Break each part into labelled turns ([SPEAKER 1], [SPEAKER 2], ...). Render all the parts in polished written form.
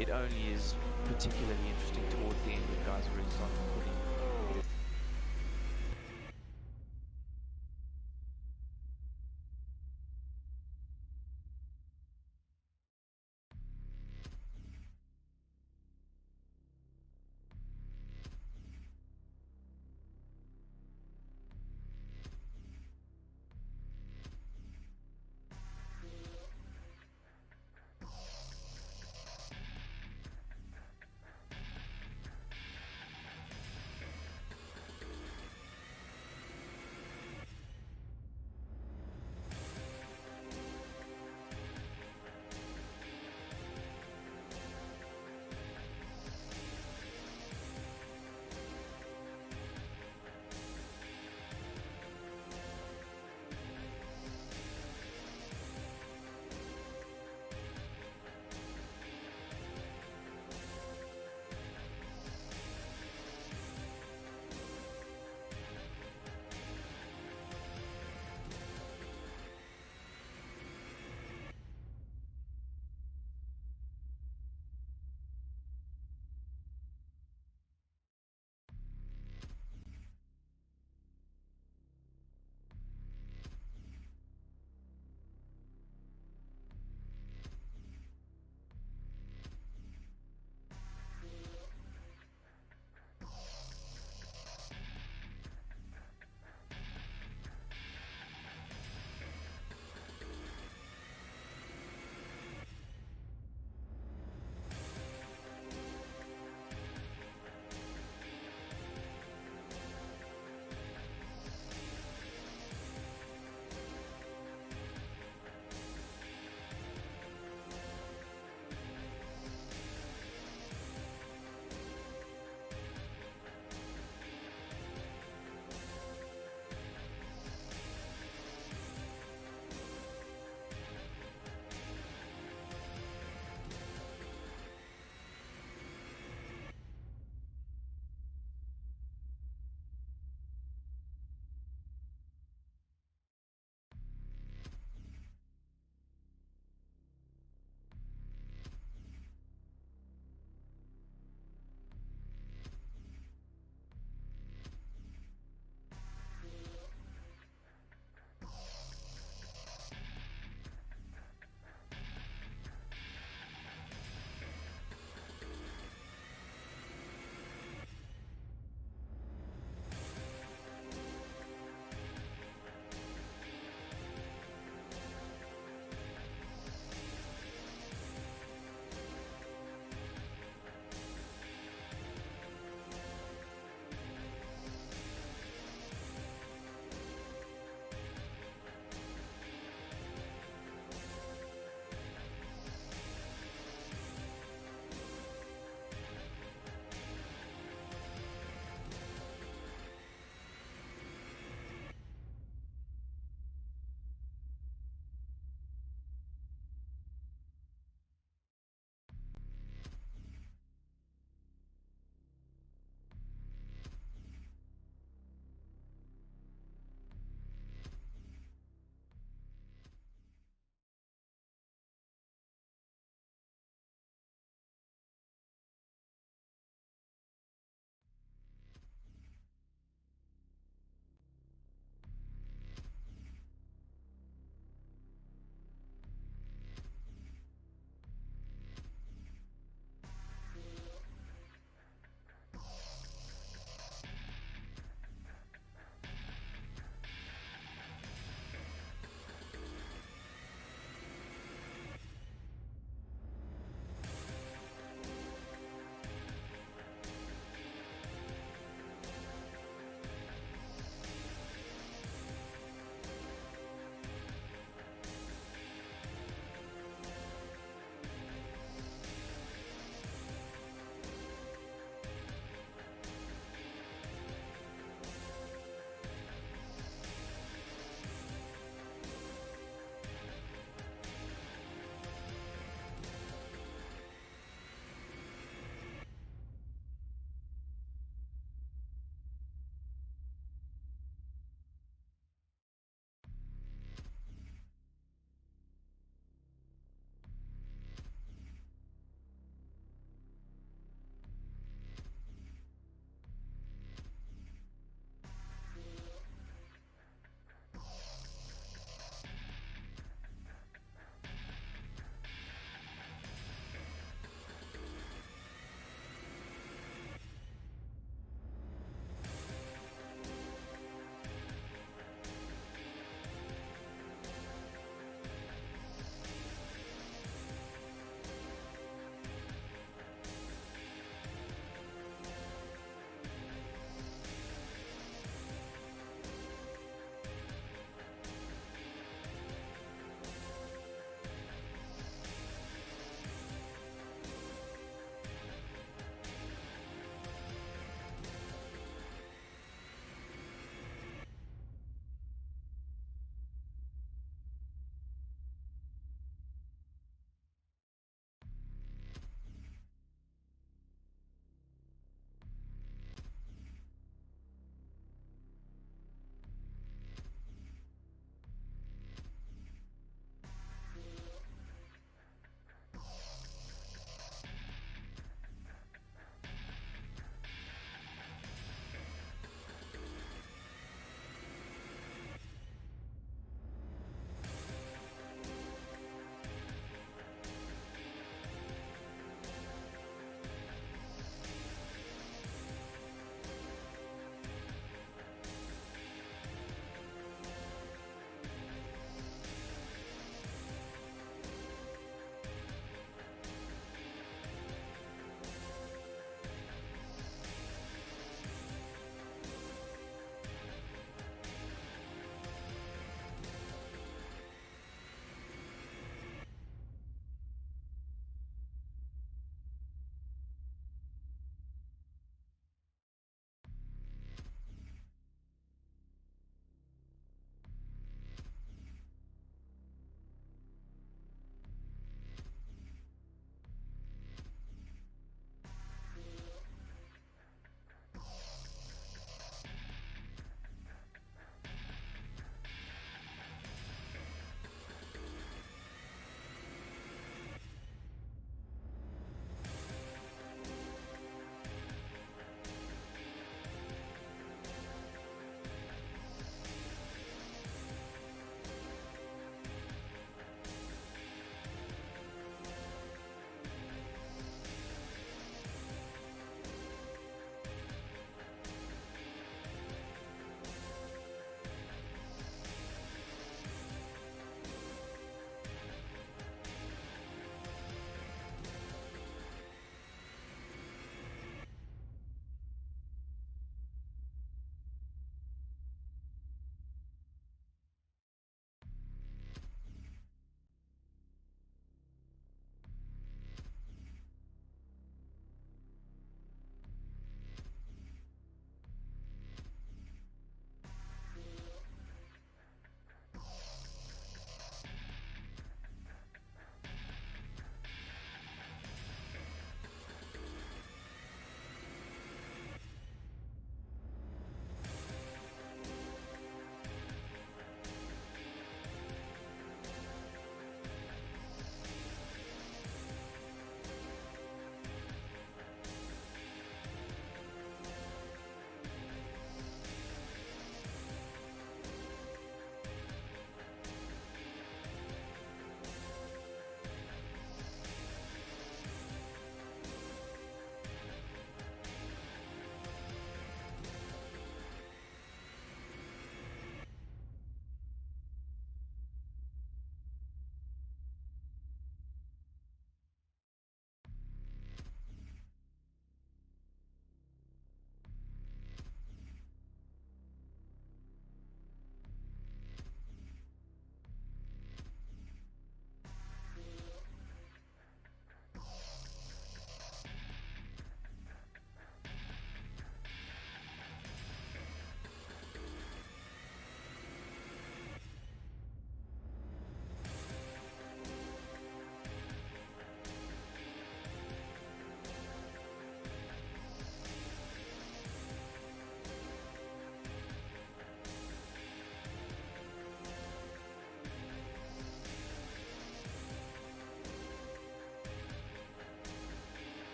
[SPEAKER 1] it only is particularly interesting towards the end when guys are really starting to put in.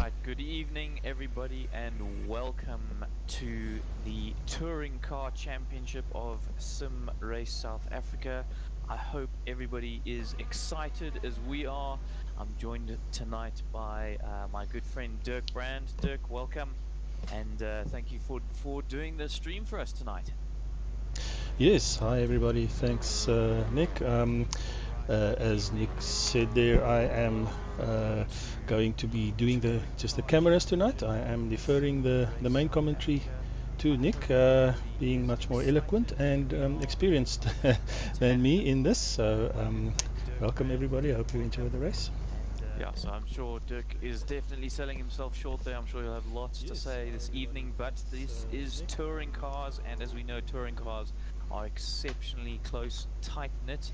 [SPEAKER 1] right, good evening, everybody, and welcome to the Touring Car Championship of Sim Race South Africa. I hope everybody is excited as we are. I'm joined tonight by my good friend Dirk Brand. Dirk, welcome, and thank you for doing the stream for us tonight.
[SPEAKER 2] Yes, hi everybody. Thanks, Nick. As Nick said there, I am going to be doing just the cameras tonight. I am deferring the main commentary to Nick, being much more eloquent and experienced than me in this. So, welcome everybody. I hope you enjoy the race.
[SPEAKER 1] Yeah, so I'm sure Dirk is definitely selling himself short there. I'm sure he'll have lots to say this evening, but this is touring cars, and as we know, touring cars are exceptionally close, tight-knit.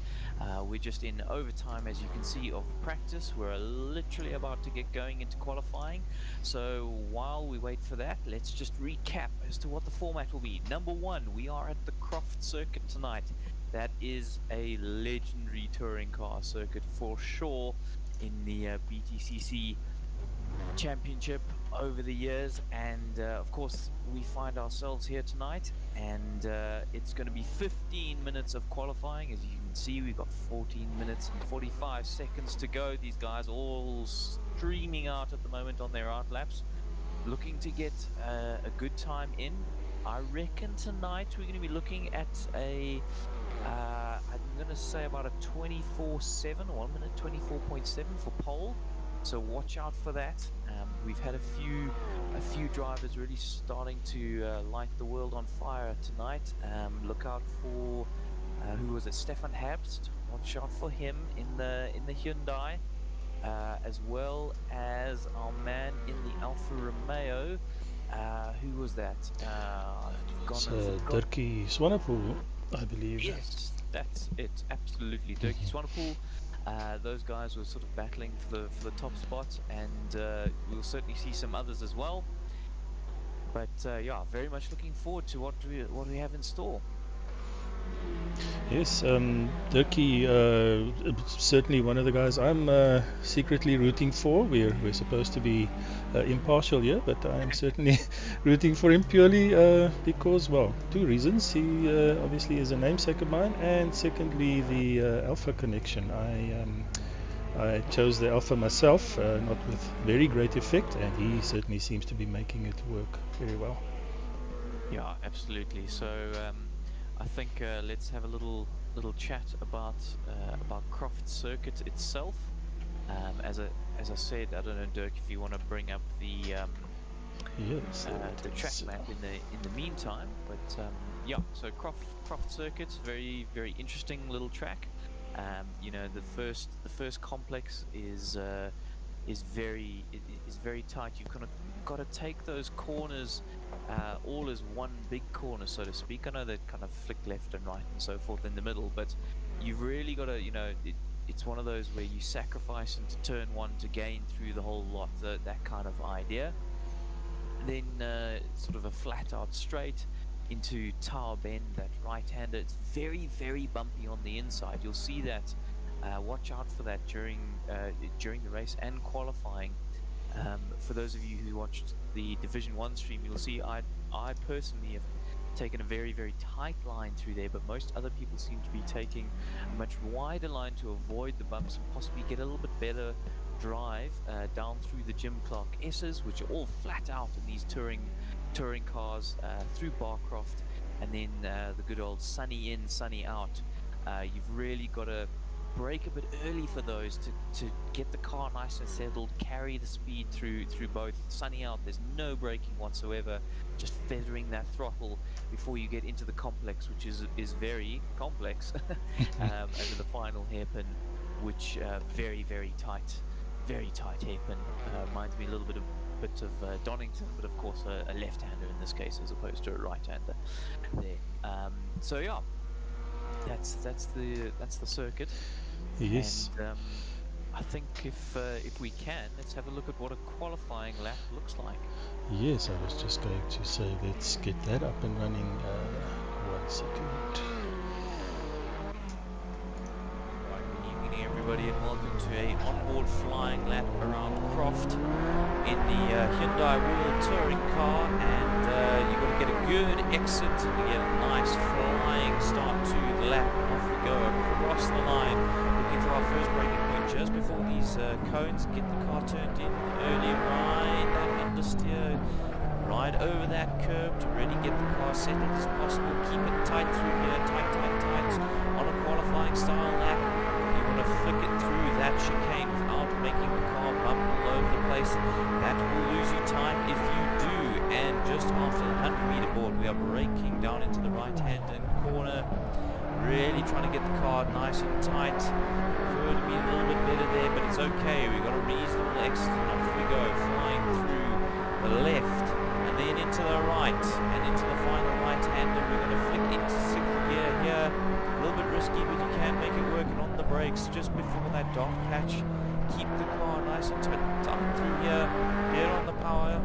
[SPEAKER 1] We're just in overtime, as you can see, of practice. We're literally about to get going into qualifying. So while we wait for that, let's just recap as to what the format will be. Number one, we are at the Croft circuit tonight. That is a legendary touring car circuit for sure in the BTCC championship over the years, and of course we find ourselves here tonight, and it's going to be 15 minutes of qualifying. As you can see, we've got 14 minutes and 45 seconds to go. These guys all streaming out at the moment on their out laps, looking to get a good time in. I reckon tonight we're going to be looking at I'm going to say about a 24/7, 1 minute 24.7 for pole. So watch out for that. We've had a few drivers really starting to light the world on fire tonight. Look out for who was it? Stefan Habst. Watch out for him in the Hyundai, as well as our man in the Alfa Romeo. Who was that?
[SPEAKER 2] Dirkie Swanepoel, I believe.
[SPEAKER 1] Yes, that's it. Absolutely, Dirkie Swanepoel. Those guys were sort of battling for the top spots, and we'll certainly see some others as well. But yeah, very much looking forward to what we have in store.
[SPEAKER 2] Yes, Dirkie, certainly one of the guys I'm secretly rooting for. We're supposed to be impartial here, but I'm certainly rooting for him purely because, well, two reasons. He obviously is a namesake of mine, and secondly, the Alpha connection. I chose the Alpha myself, not with very great effect, and he certainly seems to be making it work very well.
[SPEAKER 1] Yeah, absolutely. So I think let's have a little chat about Croft circuit itself. As I said, I don't know, Dirk, if you want to bring up the track map in the meantime. But yeah, so Croft circuit, very interesting little track. You know, the first complex is very tight. You've kind of got to take those corners all as one big corner, so to speak. I know they kind of flick left and right and so forth in the middle, but you've really got to, you know, it's one of those where you sacrifice into turn one to gain through the whole lot, that kind of idea. Then sort of a flat out straight into Tower Bend, that right-hander. It's very bumpy on the inside. You'll see that. Watch out for that during the race and qualifying. For those of you who watched the Division 1 stream, you'll see I personally have taken a very tight line through there, but most other people seem to be taking a much wider line to avoid the bumps and possibly get a little bit better drive down through the Jim Clark S's, which are all flat out in these touring cars, through Barcroft, and then the good old sunny in, sunny out. You've really got to brake a bit early for those to get the car nice and settled, carry the speed through both. Sunny out, there's no braking whatsoever, just feathering that throttle before you get into the complex, which is very complex, and the final hairpin, which very tight hairpin. Reminds me a little bit of Donington, but of course a left-hander in this case as opposed to a right-hander there. So yeah, that's the circuit.
[SPEAKER 2] Yes.
[SPEAKER 1] And I think if we can, let's have a look at what a qualifying lap looks like.
[SPEAKER 2] Yes, I was just going to say, let's get that up and running. 1 second.
[SPEAKER 1] Right, good evening, everybody. everybody, and welcome to a onboard flying lap around Croft in the Hyundai Wheel touring car. And you've got to get a good exit and get a nice flying start to the lap. Off we go across the line, looking for our first braking point just before these cones. Get the car turned in early, right that understeer, right over that curb to really get the car settled as possible. Keep it tight through here, tight. On a qualifying style lap, you want to flick it through that chicane without making the car bump all over the place. That will lose you time if you do. And just after the 100-meter board, we are braking down into the right-hand corner, really trying to get the car nice and tight. Could be a little bit better there, but it's okay. We've got a reasonable exit, and off we go, flying through the left, and then into the right, and into the final right-hander. We're going to flick into sixth gear here. A little bit risky, but you can make it work. And on the brakes, just before that dark patch, keep the car nice and tight through here. Get on the power,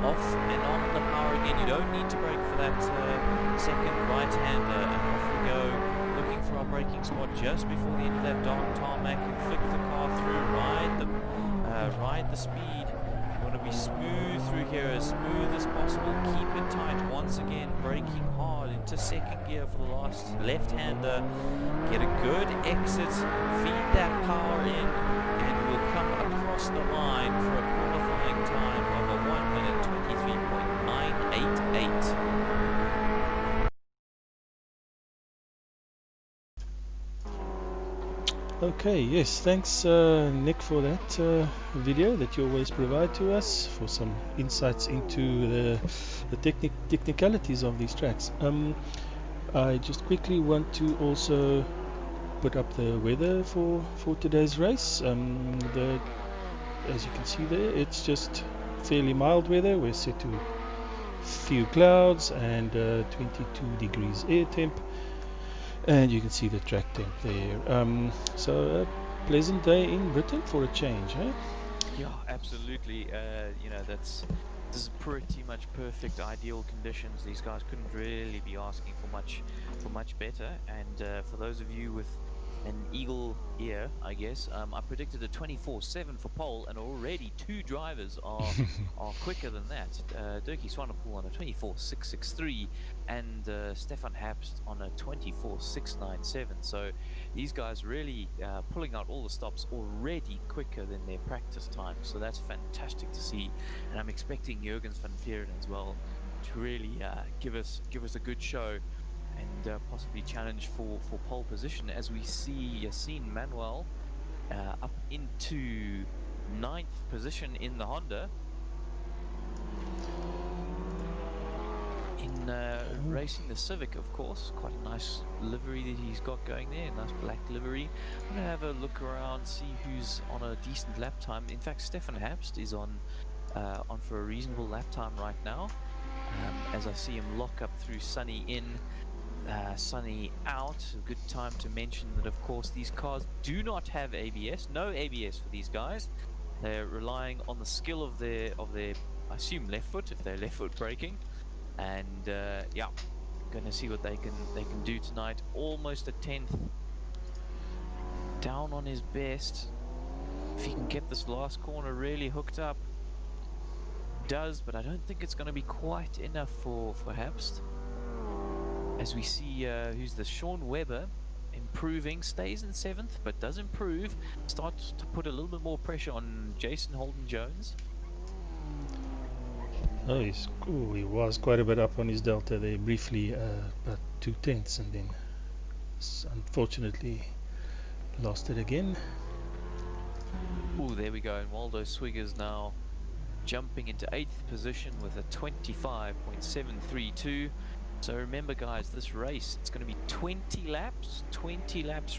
[SPEAKER 1] off and on the power again. You don't need to brake for that second right-hander, and off we go. Looking for our braking spot just before the end of that dark tarmac, and flick the car through. Ride the speed. You want to be smooth through here, as smooth as possible. Keep it tight. Once again, braking hard into second gear for the last left-hander. Get a good exit, feed that power in, and we'll come across the line for a qualifying time of a 1 minute 23.988.
[SPEAKER 2] Okay, yes, thanks Nick for that video that you always provide to us, for some insights into the technicalities of these tracks. I just quickly want to also put up the weather for today's race. As you can see there, it's just fairly mild weather. We're set to few clouds and 22 degrees air temp. And you can see the track temp there. So a pleasant day in Britain for a change, eh?
[SPEAKER 1] Yeah, absolutely. You know, this is pretty much perfect, ideal conditions. These guys couldn't really be asking for much better. And for those of you with an eagle ear, I guess, I predicted a 24/7 for pole, and already two drivers are quicker than that. Dirkie Swanepoel on a 24.663, and Stefan Habst on a 24.697. So these guys really pulling out all the stops already quicker than their practice time. So that's fantastic to see, and I'm expecting Jurgens van Veeren as well to really give us a good show, and possibly challenge for pole position, as we see Yassine Manuel up into 9th position in the Honda, in racing the Civic, of course. Quite a nice livery that he's got going there, nice black livery. I'm going to have a look around, see who's on a decent lap time. In fact, Stefan Habst is on for a reasonable lap time right now, as I see him lock up through Sunny in, Sunny out. A good time to mention that, of course, these cars do not have ABS. No ABS for these guys. They're relying on the skill of their I assume left foot, if they're left foot braking. And yeah, gonna see what they can do tonight. Almost a 10th, down on his best. If he can get this last corner really hooked up, does, but I don't think it's going to be quite enough for Habst. As we see, who's the Sean Webber, improving, stays in 7th, but does improve, starts to put a little bit more pressure on Jason Holden-Jones.
[SPEAKER 2] Oh, he was quite a bit up on his delta there briefly, about 2/10, and then unfortunately lost it again.
[SPEAKER 1] Oh, there we go, and Waldo Swiggers now jumping into 8th position with a 25.732. So remember, guys, this race, it's going to be 20 laps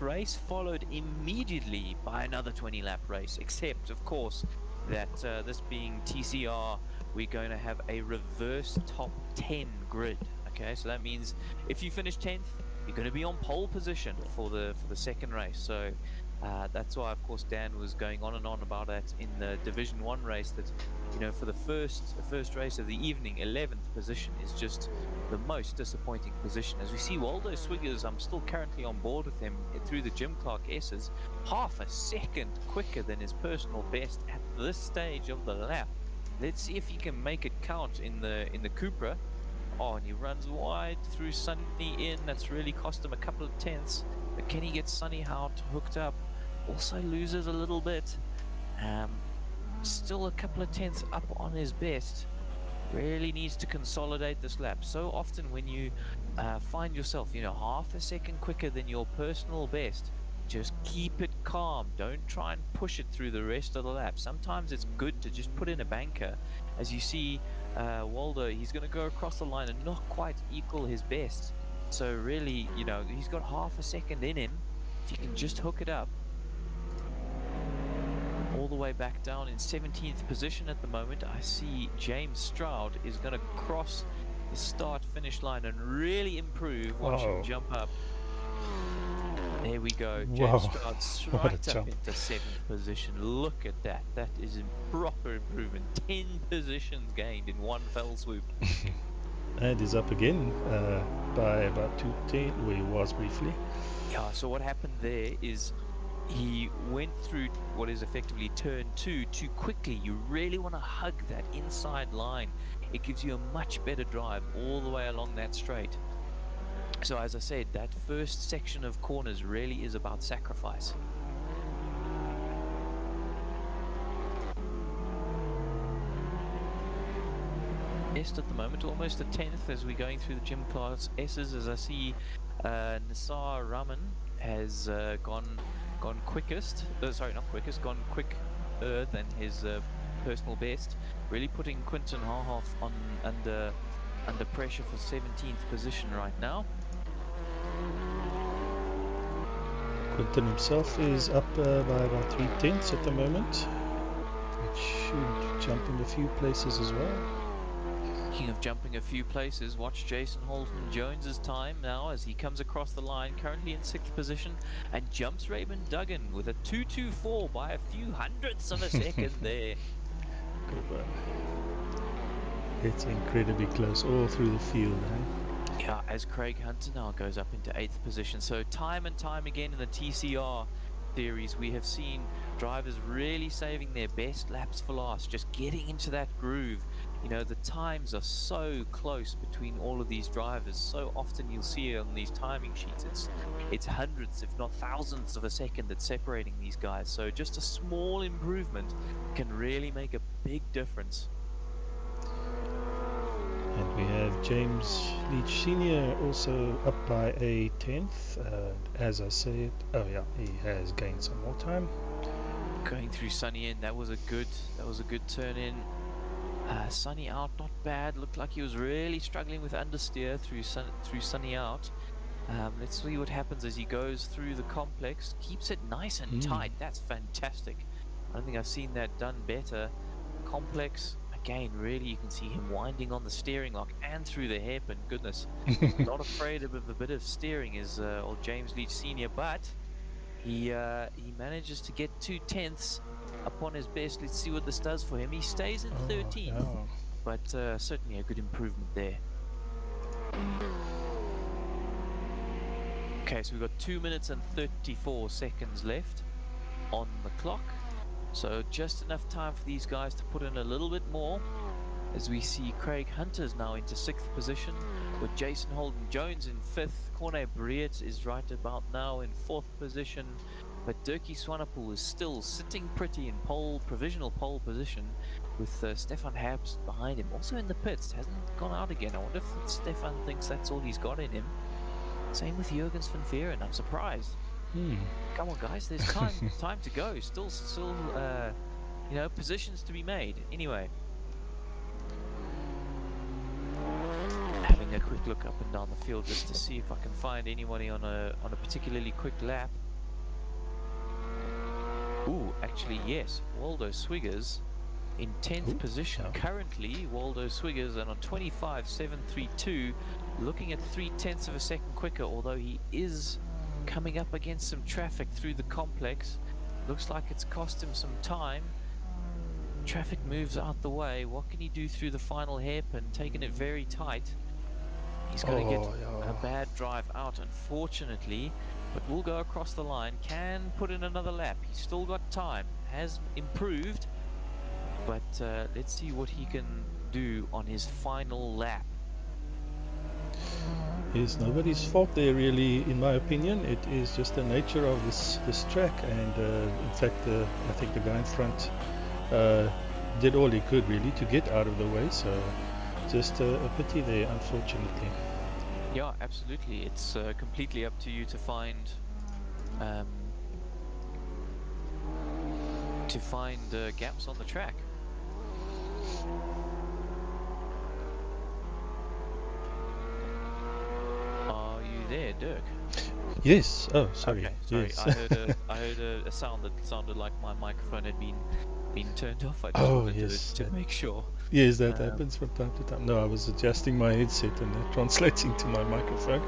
[SPEAKER 1] race, followed immediately by another 20 lap race, except of course that this being TCR, we're going to have a reverse top 10 grid. Okay, so that means if you finish 10th, you're going to be on pole position for the second race. So That's why, of course, Dan was going on and on about that in the Division 1 race, that, you know, for the first race of the evening, 11th position is just the most disappointing position. As we see Waldo Swiggers, I'm still currently on board with him through the Jim Clark S's, half a second quicker than his personal best at this stage of the lap. Let's see if he can make it count in the Cupra. Oh, and he runs wide through Sunny in. That's really cost him a couple of tenths. But can he get Sunny out hooked up? Also loses a little bit. Still a couple of tenths up on his best. Really needs to consolidate this lap. So often when you find yourself, you know, half a second quicker than your personal best, just keep it calm. Don't try and push it through the rest of the lap. Sometimes it's good to just put in a banker. As you see, Waldo, he's going to go across the line and not quite equal his best. So really, you know, he's got half a second in him. If you can just hook it up. All the way back down in 17th position at the moment, I see James Stroud is going to cross the start-finish line and really improve. Watch him jump up. There we go. James Stroud's right up into 7th position. Look at that. That is a proper improvement. 10 positions gained in one fell swoop.
[SPEAKER 2] And he's up again by about 210, where he was briefly.
[SPEAKER 1] Yeah, so what happened there is he went through what is effectively turn 2 too quickly. You really want to hug that inside line. It gives you a much better drive all the way along that straight. So as I said, that first section of corners really is about sacrifice. Best at the moment, almost a 10th as we're going through the Gym Class S's, as I see Nisar Raman has gone quickest, sorry, not quickest, gone quicker than his personal best, really putting Quinton Harhoff on under pressure for 17th position right now.
[SPEAKER 2] Quinton himself is up by about 3/10 at the moment, which should jump him a few places as well.
[SPEAKER 1] Speaking of jumping a few places, watch Jason Holton Jones's time now as he comes across the line, currently in 6th position, and jumps Raymond Duggan with a 2:24 by a few hundredths of a second there.
[SPEAKER 2] It's incredibly close all through the field,
[SPEAKER 1] Yeah, as Craig Hunter now goes up into 8th position. So time and time again in the TCR series, we have seen drivers really saving their best laps for last, just getting into that groove. You know, the times are so close between all of these drivers. So often you'll see on these timing sheets, it's hundredths, if not thousandths of a second that's separating these guys. So just a small improvement can really make a big difference.
[SPEAKER 2] And we have James Leach Sr. also up by a 10th. As I said, oh yeah, he has gained some more time.
[SPEAKER 1] Going through Sunny in, that was a good turn in. Sunny out, not bad. Looked like he was really struggling with understeer through Sunny out. Let's see what happens as he goes through the complex. Keeps it nice and tight. That's fantastic. I don't think I've seen that done better. Complex. Again, really, you can see him winding on the steering lock and through the hairpin. Goodness, not afraid of a bit of steering is old James Leach Sr. But he manages to get 2/10 upon his best. Let's see what this does for him. He stays in 13th, but certainly a good improvement there. Okay, so we've got 2 minutes and 34 seconds left on the clock. So just enough time for these guys to put in a little bit more, as we see Craig Hunter's now into 6th position with Jason Holden Jones in 5th. Corne Briet is right about now in 4th position, but Dirkie Swanepoel is still sitting pretty in provisional pole position with Stefan Habst behind him, also in the pits. Hasn't gone out again. I wonder if Stefan thinks that's all he's got in him. Same with Jurgens van Veeren. I'm surprised. Come on, guys, there's time to go. Still, you know, positions to be made. Anyway, having a quick look up and down the field just to see if I can find anybody on a particularly quick lap. Ooh, actually, yes, Waldo Swiggers in 10th position currently. Waldo Swiggers, and on 25.732, looking at 3/10 of a second quicker. Although he is coming up against some traffic through the complex. Looks like it's cost him some time. Traffic moves out the way. What can he do through the final hairpin? Taking it very tight. He's going to get a bad drive out, unfortunately, but will go across the line. Can put in another lap. He's still got time. Has improved, but let's see what he can do on his final lap.
[SPEAKER 2] It's nobody's fault there, really, in my opinion. It is just the nature of this track, and in fact, I think the guy in front did all he could really to get out of the way. So, just a pity there, unfortunately.
[SPEAKER 1] Yeah, absolutely. It's completely up to you to find gaps on the track. Are you there, Dirk?
[SPEAKER 2] Yes. Oh, sorry.
[SPEAKER 1] Okay, sorry.
[SPEAKER 2] Yes.
[SPEAKER 1] I heard a sound that sounded like my microphone had been turned off. I just wanted to make sure.
[SPEAKER 2] Yes, that happens from time to time. No, I was adjusting my headset and translating to my microphone.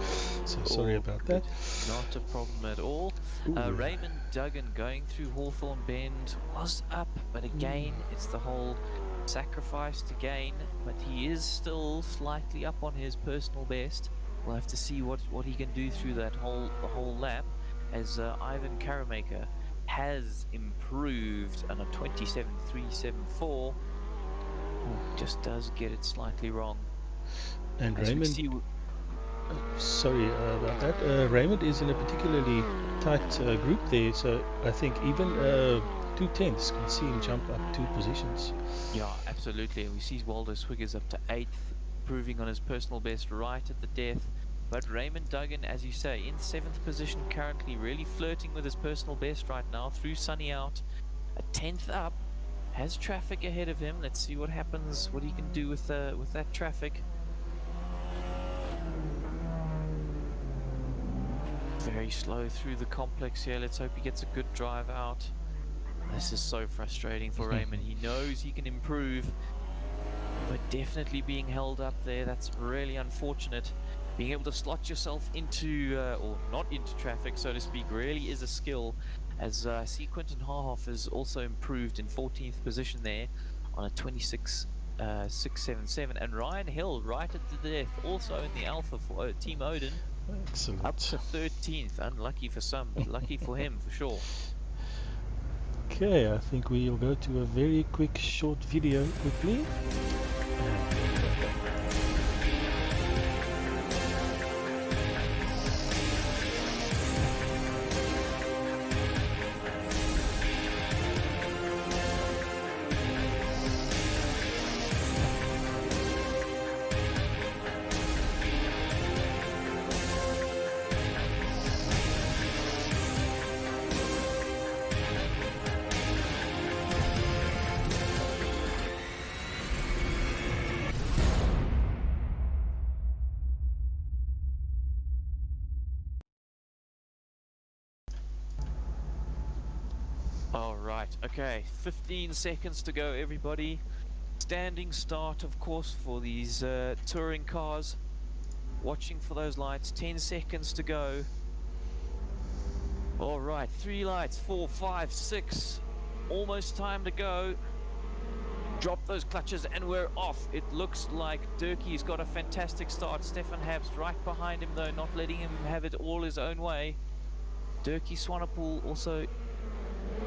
[SPEAKER 2] So sorry about that.
[SPEAKER 1] Not a problem at all. Raymond Duggan going through Hawthorne Bend was up, but again, it's the whole sacrifice to gain. But he is still slightly up on his personal best. We'll have to see what he can do through the whole lap, as Ivan Karamaker has improved on a 27.374. Just does get it slightly wrong.
[SPEAKER 2] And Raymond, sorry about that. Raymond is in a particularly tight group there, so I think even 2/10 can see him jump up 2 positions.
[SPEAKER 1] Yeah, absolutely. And we see Waldo Swiggers up to 8th, improving on his personal best right at the death. But Raymond Duggan, as you say, in 7th position currently, really flirting with his personal best right now through Sunny out. A 10th up, has traffic ahead of him. Let's see what happens, what he can do with that traffic. Very slow through the complex here. Let's hope he gets a good drive out. This is so frustrating for Raymond. He knows he can improve, but definitely being held up there, that's really unfortunate. Being able to slot yourself into, or not into traffic, so to speak, really is a skill. As I see Quentin Harhoff has also improved in 14th position there on a 26.677. And Ryan Hill right at the death, also in the Alpha for Team Odin.
[SPEAKER 2] Excellent.
[SPEAKER 1] Up to 13th. Unlucky for some, but lucky for him for sure.
[SPEAKER 2] Okay, I think we'll go to a very quick short video quickly.
[SPEAKER 1] Alright, okay, 15 seconds to go, everybody. Standing start, of course, for these touring cars. Watching for those lights, 10 seconds to go. Alright, 3 lights, 4, 5, 6. Almost time to go. Drop those clutches and we're off. It looks like Durkee's got a fantastic start. Stefan Habs right behind him though, not letting him have it all his own way. Durkee Swanepoel also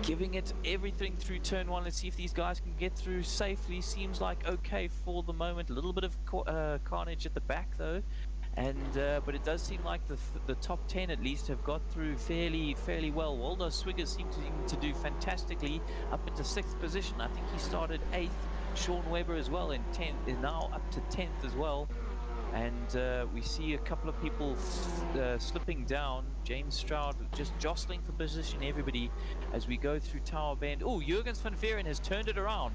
[SPEAKER 1] giving it everything through turn 1. Let's see if these guys can get through safely. Seems like okay for the moment. A little bit of carnage at the back though, and but it does seem like the top 10 at least have got through fairly well. Waldo Swiggers seem to do fantastically up into 6th position. I think he started 8th. Sean Weber as well in 10th, is now up to 10th as well. And we see a couple of people slipping down. James Stroud just jostling for position, everybody, as we go through Tower Bend. Oh, Jurgens van Veeren has turned it around.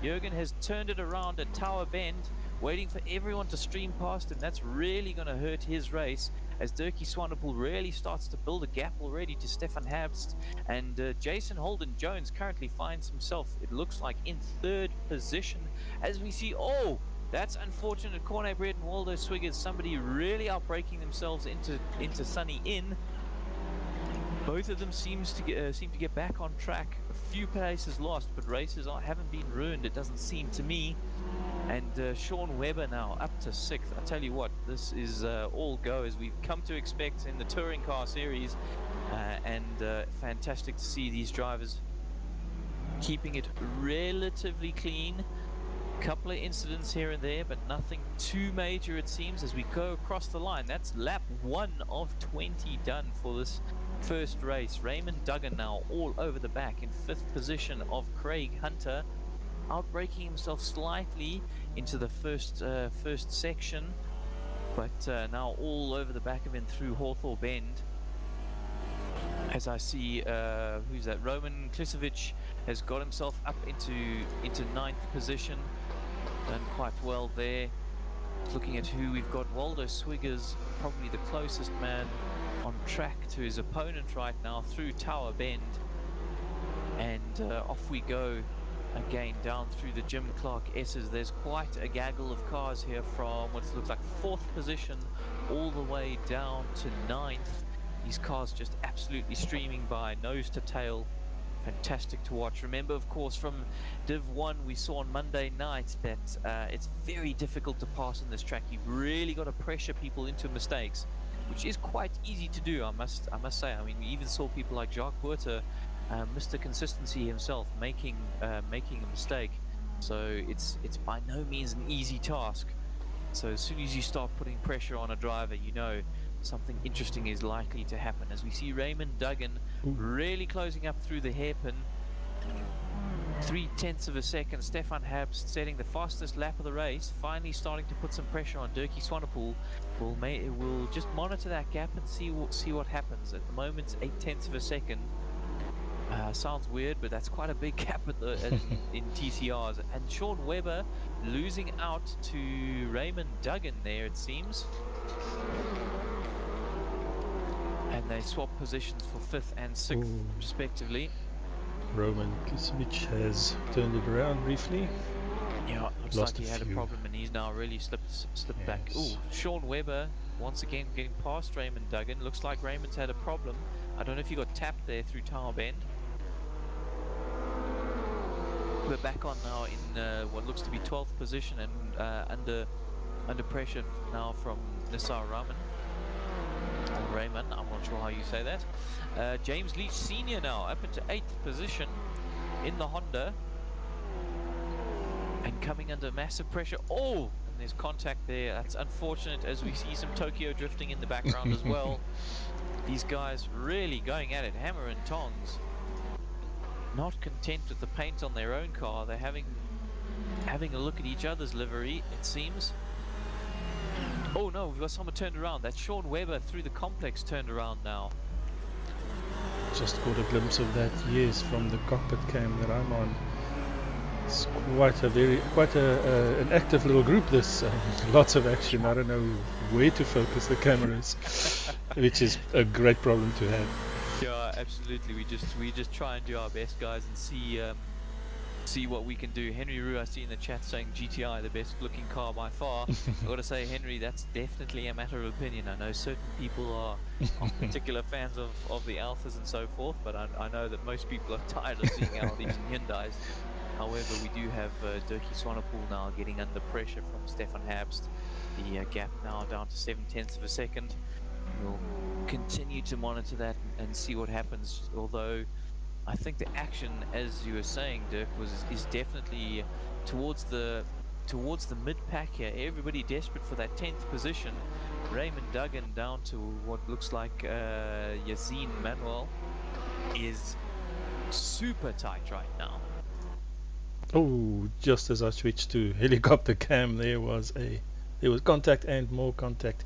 [SPEAKER 1] Jurgen has turned it around at Tower Bend, waiting for everyone to stream past him. That's really going to hurt his race, as Durkee Swanepoel really starts to build a gap already to Stefan Habst. And Jason Holden Jones currently finds himself, it looks like, in 3rd position, as we see, oh, that's unfortunate. Corne Bread and Waldo Swiggers, somebody really outbreaking themselves into Sunny in. Both of them seem to get back on track. A few places lost, but races haven't been ruined, it doesn't seem to me. And Sean Webber now up to 6th. I tell you what, this is all go as we've come to expect in the touring car series, and fantastic to see these drivers keeping it relatively clean. Couple of incidents here and there, but nothing too major it seems as we go across the line. That's lap 1 of 20 done for this first race. Raymond Duggan now all over the back in 5th position of Craig Hunter, outbraking himself slightly into the first section, but now all over the back of him through Hawthorne Bend. As I see, who's that? Roman Klisovic has got himself up into 9th position. Done quite well there. Looking at who we've got, Waldo Swiggers, probably the closest man on track to his opponent right now through Tower Bend. And off we go again down through the Jim Clark S's. There's quite a gaggle of cars here from what looks like 4th position all the way down to 9th. These cars just absolutely streaming by, nose to tail. Fantastic to watch. Remember, of course, from Div 1 we saw on Monday night that it's very difficult to pass on this track. You've really got to pressure people into mistakes, which is quite easy to do, I must say. I mean, we even saw people like Jacques Buerter, Mr. Consistency himself, making a mistake. So it's by no means an easy task. So as soon as you start putting pressure on a driver, you know something interesting is likely to happen. As we see Raymond Duggan really closing up through the hairpin, 0.3 of a second. Stefan Habst setting the fastest lap of the race, finally starting to put some pressure on Dirkie Swanepoel. We'll just monitor that gap and see what happens. At the moment, it's 0.8 of a second. Sounds weird, but that's quite a big gap in TCRs. And Sean Webber losing out to Raymond Duggan there, it seems. And they swap positions for 5th and 6th, respectively.
[SPEAKER 2] Roman Klisovic has turned it around briefly.
[SPEAKER 1] Yeah, looks like he had a problem and he's now really slipped back. Ooh, Sean Webber once again getting past Raymond Duggan. Looks like Raymond's had a problem. I don't know if he got tapped there through Tower Bend. We're back on now in what looks to be 12th position and under pressure now from Nisar Rahman. Raymond, I'm not sure how you say that. James Leach Sr. now up into 8th position in the Honda. And coming under massive pressure. Oh, and there's contact there. That's unfortunate as we see some Tokyo drifting in the background as well. These guys really going at it, hammer and tongs. Not content with the paint on their own car. They're having a look at each other's livery, it seems. Oh no, we've got someone turned around. That's Sean Webber through the complex turned around now.
[SPEAKER 2] Just caught a glimpse of that, yes, from the cockpit cam that I'm on. It's quite an active little group. This lots of action. I don't know where to focus the cameras, which is a great problem to have.
[SPEAKER 1] Yeah, absolutely. We just try and do our best, guys, and see what we can do. Henry Rue, I see in the chat saying GTI the best looking car by far. I've got to say, Henry, that's definitely a matter of opinion. I know certain people are particular fans of the Alphas and so forth, but I know that most people are tired of seeing Audis and Hyundais. However, we do have Dirkie Swanepoel now getting under pressure from Stefan Habst. The gap now down to 0.7 of a second. We'll continue to monitor that and see what happens, although I think the action, as you were saying, Dirk, is definitely towards the mid-pack here. Everybody desperate for that 10th position. Raymond Duggan down to what looks like Yassine Manuel is super tight right now.
[SPEAKER 2] Oh, just as I switched to helicopter cam, there was contact and more contact.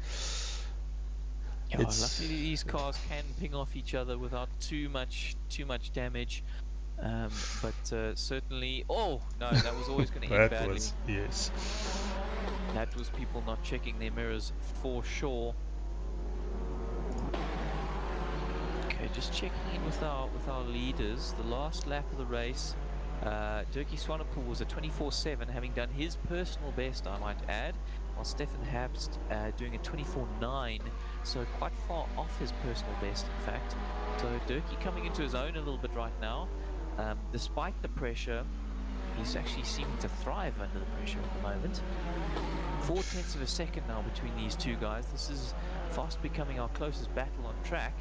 [SPEAKER 1] Yeah, luckily these cars can ping off each other without too much damage. But certainly, oh no, that was always going to end badly.
[SPEAKER 2] Yes.
[SPEAKER 1] That was people not checking their mirrors for sure. Okay, just checking in with our leaders. The last lap of the race, Dirkie Swanepoel was a 24.7, having done his personal best, I might add, while Stefan Habst doing a 24.9, so quite far off his personal best, in fact. So Dirkie coming into his own a little bit right now. Despite the pressure, he's actually seeming to thrive under the pressure at the moment. 0.4 of a second now between these two guys. This is fast becoming our closest battle on track.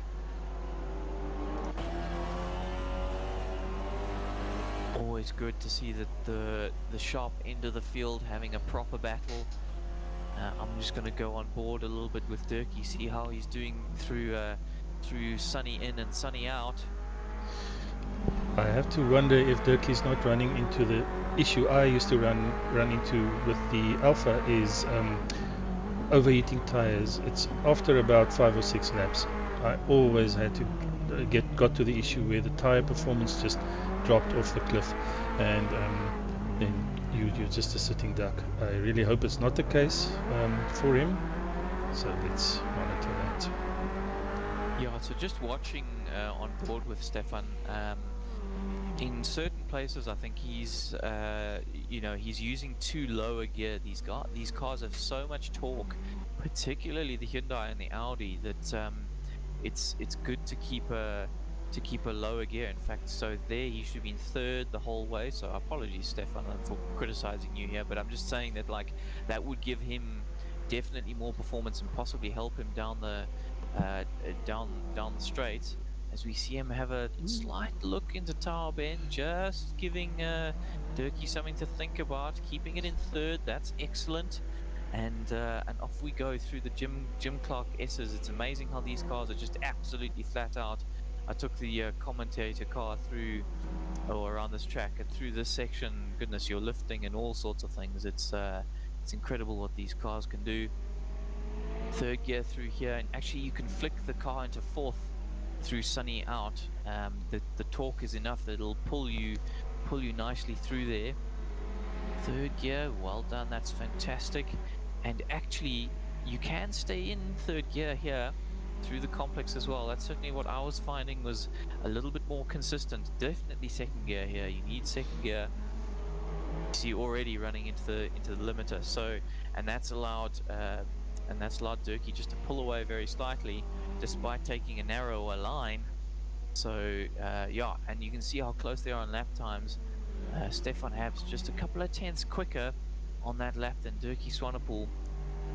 [SPEAKER 1] Always good to see that the sharp end of the field having a proper battle. I'm just going to go on board a little bit with Dirkie, see how he's doing through sunny in and sunny out.
[SPEAKER 2] I have to wonder if Dirkie's not running into the issue I used to run into with the Alpha, is overheating tires. It's after about 5 or 6 laps. I always had to got to the issue where the tire performance just dropped off the cliff, and then you're just a sitting duck. I really hope it's not the case for him, so let's monitor that.
[SPEAKER 1] Yeah, so just watching on board with Stefan, in certain places I think he's he's using too low a gear. These cars have so much torque, particularly the Hyundai and the Audi, that it's good to keep a lower gear. In fact, so there he should have been third the whole way. So apologies, Stefan, for criticizing you here, but I'm just saying that that would give him definitely more performance and possibly help him down the down the straight. As we see him have a slight look into Tower Bend, just giving Dirkie something to think about, keeping it in third. That's excellent. And off we go through the Jim Clark S's. It's amazing how these cars are just absolutely flat out. I took the commentator car through around this track, and through this section, goodness, you're lifting and all sorts of things. It's incredible what these cars can do. Third gear through here, and actually you can flick the car into fourth through sunny out. The torque is enough that it'll pull you nicely through there. Third gear, well done, that's fantastic. And actually you can stay in third gear here through the complex as well. That's certainly what I was finding was a little bit more consistent. Definitely second gear here, you need second gear. See already running into the limiter, so and that's allowed Dirkie just to pull away very slightly despite taking a narrower line. So yeah, and you can see how close they are on lap times. Stefan Habs just a couple of tenths quicker on that lap than Dirkie Swanepoel.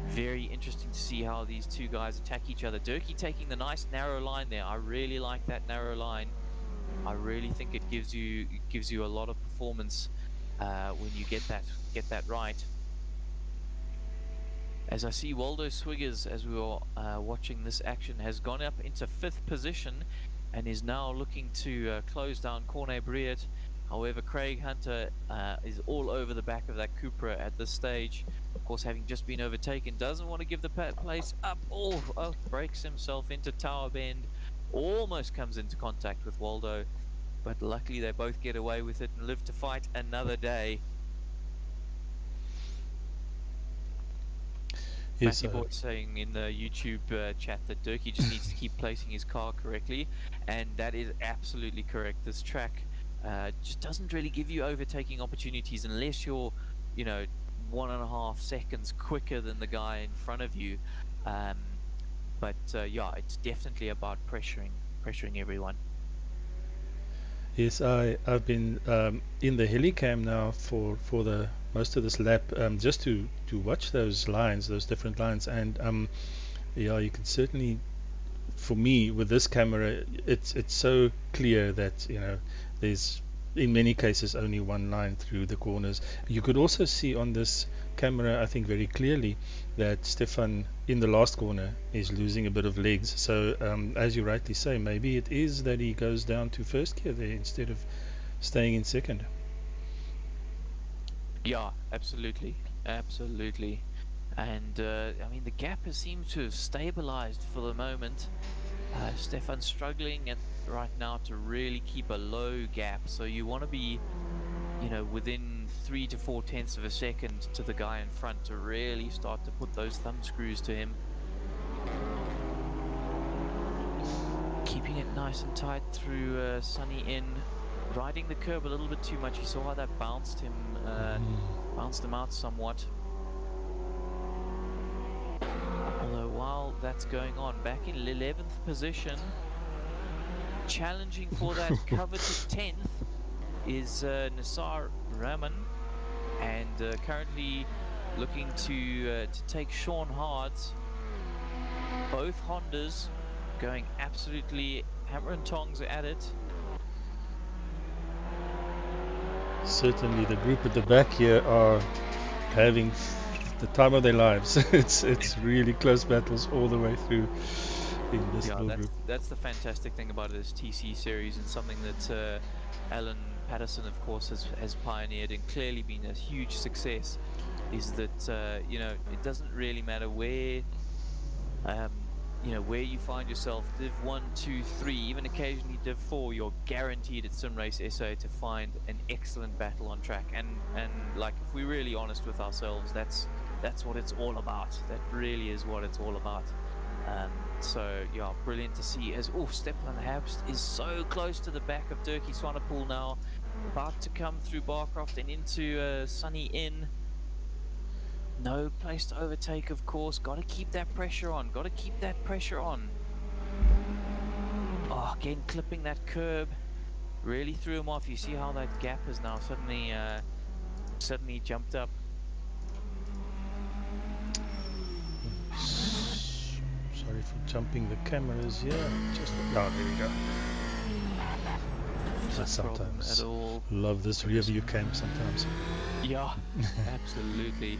[SPEAKER 1] Very interesting to see how these two guys attack each other. Dirkie taking the nice narrow line there. I really like that narrow line. I really think it gives you a lot of performance when you get that right. As I see Waldo Swiggers, as we were watching this action, has gone up into 5th position and is now looking to close down Corne Breert. However, Craig Hunter is all over the back of that Cupra at this stage. Of course, having just been overtaken, doesn't want to give the place up. Oh, breaks himself into Tower Bend. Almost comes into contact with Waldo, but luckily they both get away with it and live to fight another day. Matty Boy saying in the YouTube chat that Dirkie just needs to keep placing his car correctly, and that is absolutely correct. This track just doesn't really give you overtaking opportunities unless you're, 1.5 seconds quicker than the guy in front of you. But yeah, it's definitely about pressuring everyone.
[SPEAKER 2] Yes, I've been in the helicam now for the most of this lap, just to watch those different lines, and yeah, you can certainly, for me with this camera, it's so clear that there's in many cases only one line through the corners. You could also see on this camera, I think very clearly, that Stefan in the last corner is losing a bit of legs. So as you rightly say, maybe it is that he goes down to first gear there instead of staying in second.
[SPEAKER 1] Yeah, absolutely. And I mean, the gap seems to have stabilized for the moment. Stefan's struggling right now to really keep a low gap, so you want to be within 3 to 4 tenths of a second to the guy in front to really start to put those thumb screws to him. Keeping it nice and tight through sunny in. riding the curb a little bit too much. You saw how that bounced him out somewhat. Although while that's going on, back in 11th position, challenging for that coveted 10th is Nisar Rahman, and currently looking to take Sean Hards. Both Hondas going absolutely hammer and tongs at it.
[SPEAKER 2] Certainly, the group at the back here are having the time of their lives. It's really close battles all the way through in this little group.
[SPEAKER 1] That's the fantastic thing about this TC series, and something that Alan Patterson, of course, has pioneered and clearly been a huge success. Is that you know, it doesn't really matter where you know, where you find yourself, Div 1, 2, 3, even occasionally Div 4, you're guaranteed at SimRace SA to find an excellent battle on track. And like, if we're really honest with ourselves, that's what it's all about. That really is what it's all about. So yeah, brilliant to see as Stefan Habst is so close to the back of Dirkie Swanepoel now, about to come through Barcroft and into Sunny Inn. No place to overtake, of course. Got to keep that pressure on. Got to keep that pressure on. Oh, again, clipping that curb really threw him off. You see how that gap has now suddenly jumped up.
[SPEAKER 2] Sorry for jumping the cameras here. There we go.
[SPEAKER 1] No
[SPEAKER 2] sometimes
[SPEAKER 1] at all.
[SPEAKER 2] Love this rear view cam sometimes.
[SPEAKER 1] Yeah, absolutely.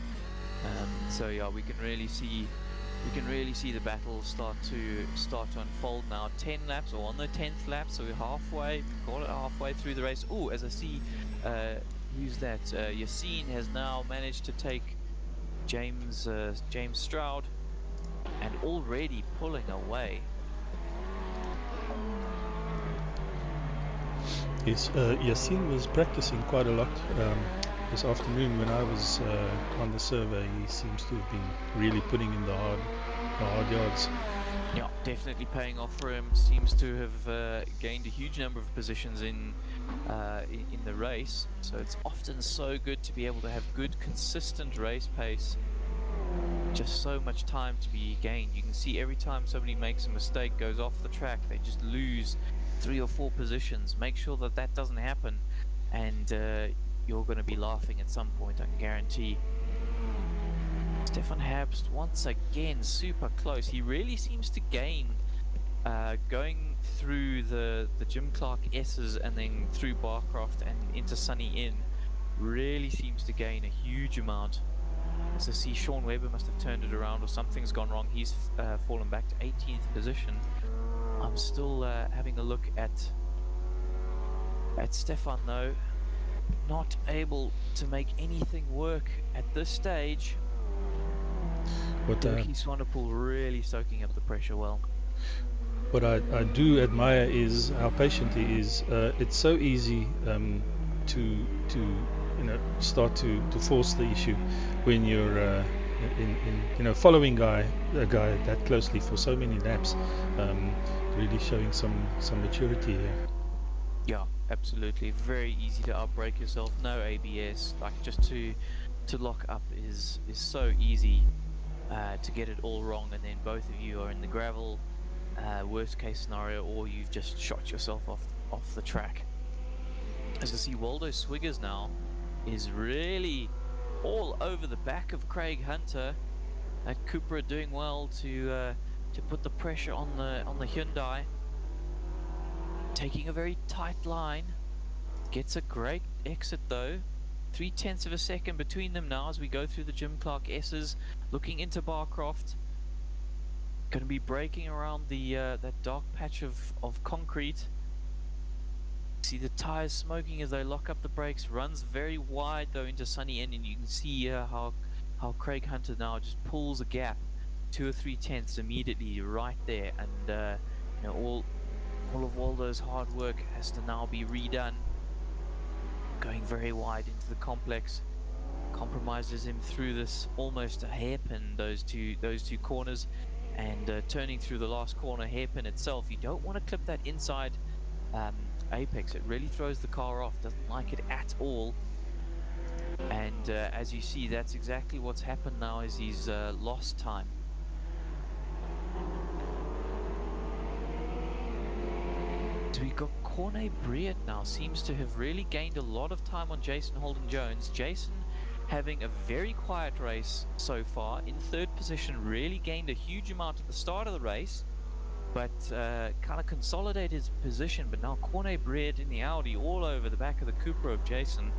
[SPEAKER 1] So yeah, we can really see the battle start to unfold now. 10 laps, or on the 10th lap, so we're halfway through the race. Oh, as I see, who's that? Yassine has now managed to take James Stroud, and already pulling away.
[SPEAKER 2] Yes, Yassine was practicing quite a lot this afternoon when I was on the survey. He seems to have been really putting in the hard yards.
[SPEAKER 1] Yeah, definitely paying off for him. Seems to have gained a huge number of positions in the race. So it's often so good to be able to have good, consistent race pace. Just so much time to be gained. You can see every time somebody makes a mistake, goes off the track, they just lose 3 or 4 positions. Make sure that that doesn't happen, and you're going to be laughing at some point, I can guarantee. Stefan Habst once again super close. He really seems to gain going through the Jim Clark S's and then through Barcroft and into Sunny Inn. Really seems to gain a huge amount. As I see, Sean Weber must have turned it around, or something's gone wrong. He's fallen back to 18th position. I'm still having a look at Stefan though, not able to make anything work at this stage. Dirkie Swanepoel really soaking up the pressure well.
[SPEAKER 2] What I do admire is how patient he is. It's so easy to start to force the issue when you're in following a guy that closely for so many laps. Really showing some maturity here.
[SPEAKER 1] Yeah, absolutely. Very easy to outbrake yourself. No ABS. Like, just to lock up is so easy. To get it all wrong, and then both of you are in the gravel. Worst case scenario, or you've just shot yourself off the track. As I see, Waldo Swiggers now is really all over the back of Craig Hunter. That Cupra doing well to put the pressure on the Hyundai. Taking a very tight line. Gets a great exit though. 0.3 of a second between them now as we go through the Jim Clark S's, looking into Barcroft. Going to be braking around the that dark patch of concrete. See the tires smoking as they lock up the brakes. Runs very wide though into Sunny Inn, and you can see how Craig Hunter now just pulls a gap, 2 or 0.3 immediately right there, and all of Waldo's hard work has to now be redone. Going very wide into the complex, compromises him through this almost a hairpin, those two corners, and turning through the last corner, hairpin itself. You don't want to clip that inside apex. It really throws the car off, doesn't like it at all. And as you see, that's exactly what's happened now, is he's lost time. So we've got Corne Breert now, seems to have really gained a lot of time on Jason Holden-Jones. Jason having a very quiet race so far, in third position, really gained a huge amount at the start of the race, but kind of consolidated his position. But now Corne Breert in the Audi all over the back of the Cupra of Jason.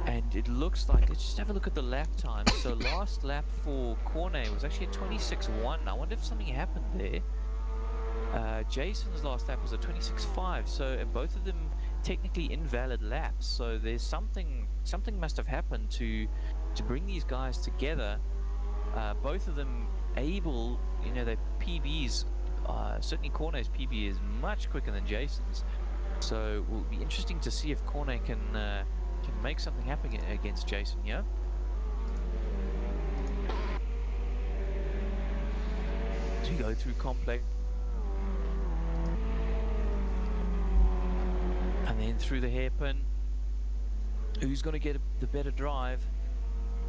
[SPEAKER 1] And it looks like, let's just have a look at the lap time. So last lap for Corne was actually a 26.1. I wonder if something happened there. Jason's last lap was a 26.5, so and both of them technically invalid laps. So there's something must have happened to bring these guys together. Both of them able, you know, their PBs. Certainly Corne's PB is much quicker than Jason's. So it will be interesting to see if Corne can make something happen against Jason here. To go through complex. And then through the hairpin. Who's going to get the better drive?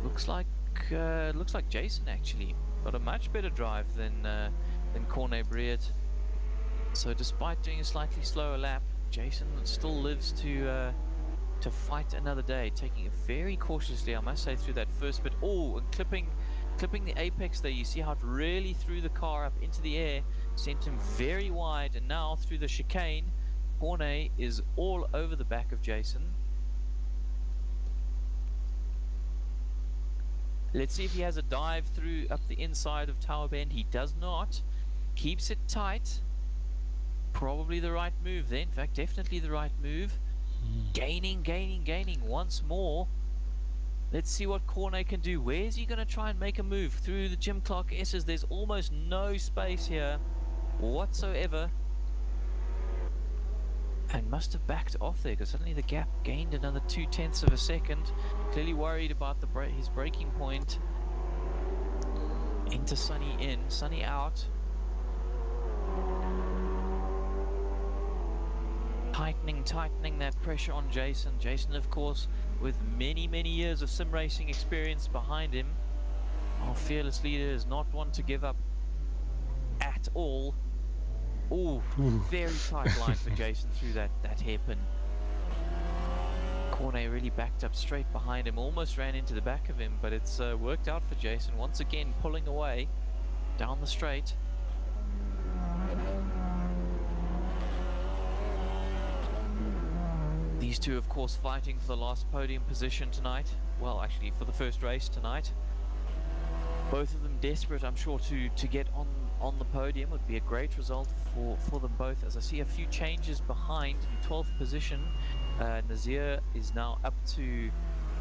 [SPEAKER 1] Looks like Jason actually got a much better drive than Corne Breert. So despite doing a slightly slower lap, Jason still lives to fight another day, taking it very cautiously, I must say, through that first bit. Oh, and clipping the apex there. You see how it really threw the car up into the air, sent him very wide, and now through the chicane, Corne is all over the back of Jason. Let's see if he has a dive through up the inside of Tower Bend. He does not. Keeps it tight. Probably the right move then. In fact, definitely the right move. Gaining once more. Let's see what Corne can do. Where is he going to try and make a move? Through the Jim Clark S's. There's almost no space here whatsoever. And must have backed off there, because suddenly the gap gained another 0.2 of a second. Clearly worried about his braking point. Into Sunny in, Sunny out. Tightening that pressure on Jason. Jason, of course, with many years of sim racing experience behind him. Our fearless leader is not one to give up at all. Oh, very tight line for Jason through that hairpin. Corne really backed up straight behind him, almost ran into the back of him, but it's worked out for Jason. Once again, pulling away down the straight. These two, of course, fighting for the last podium position tonight. Well, actually, for the first race tonight. Both of them desperate, I'm sure, to get on the podium. Would be a great result for them both. As I see a few changes behind in 12th position. Nazir is now up to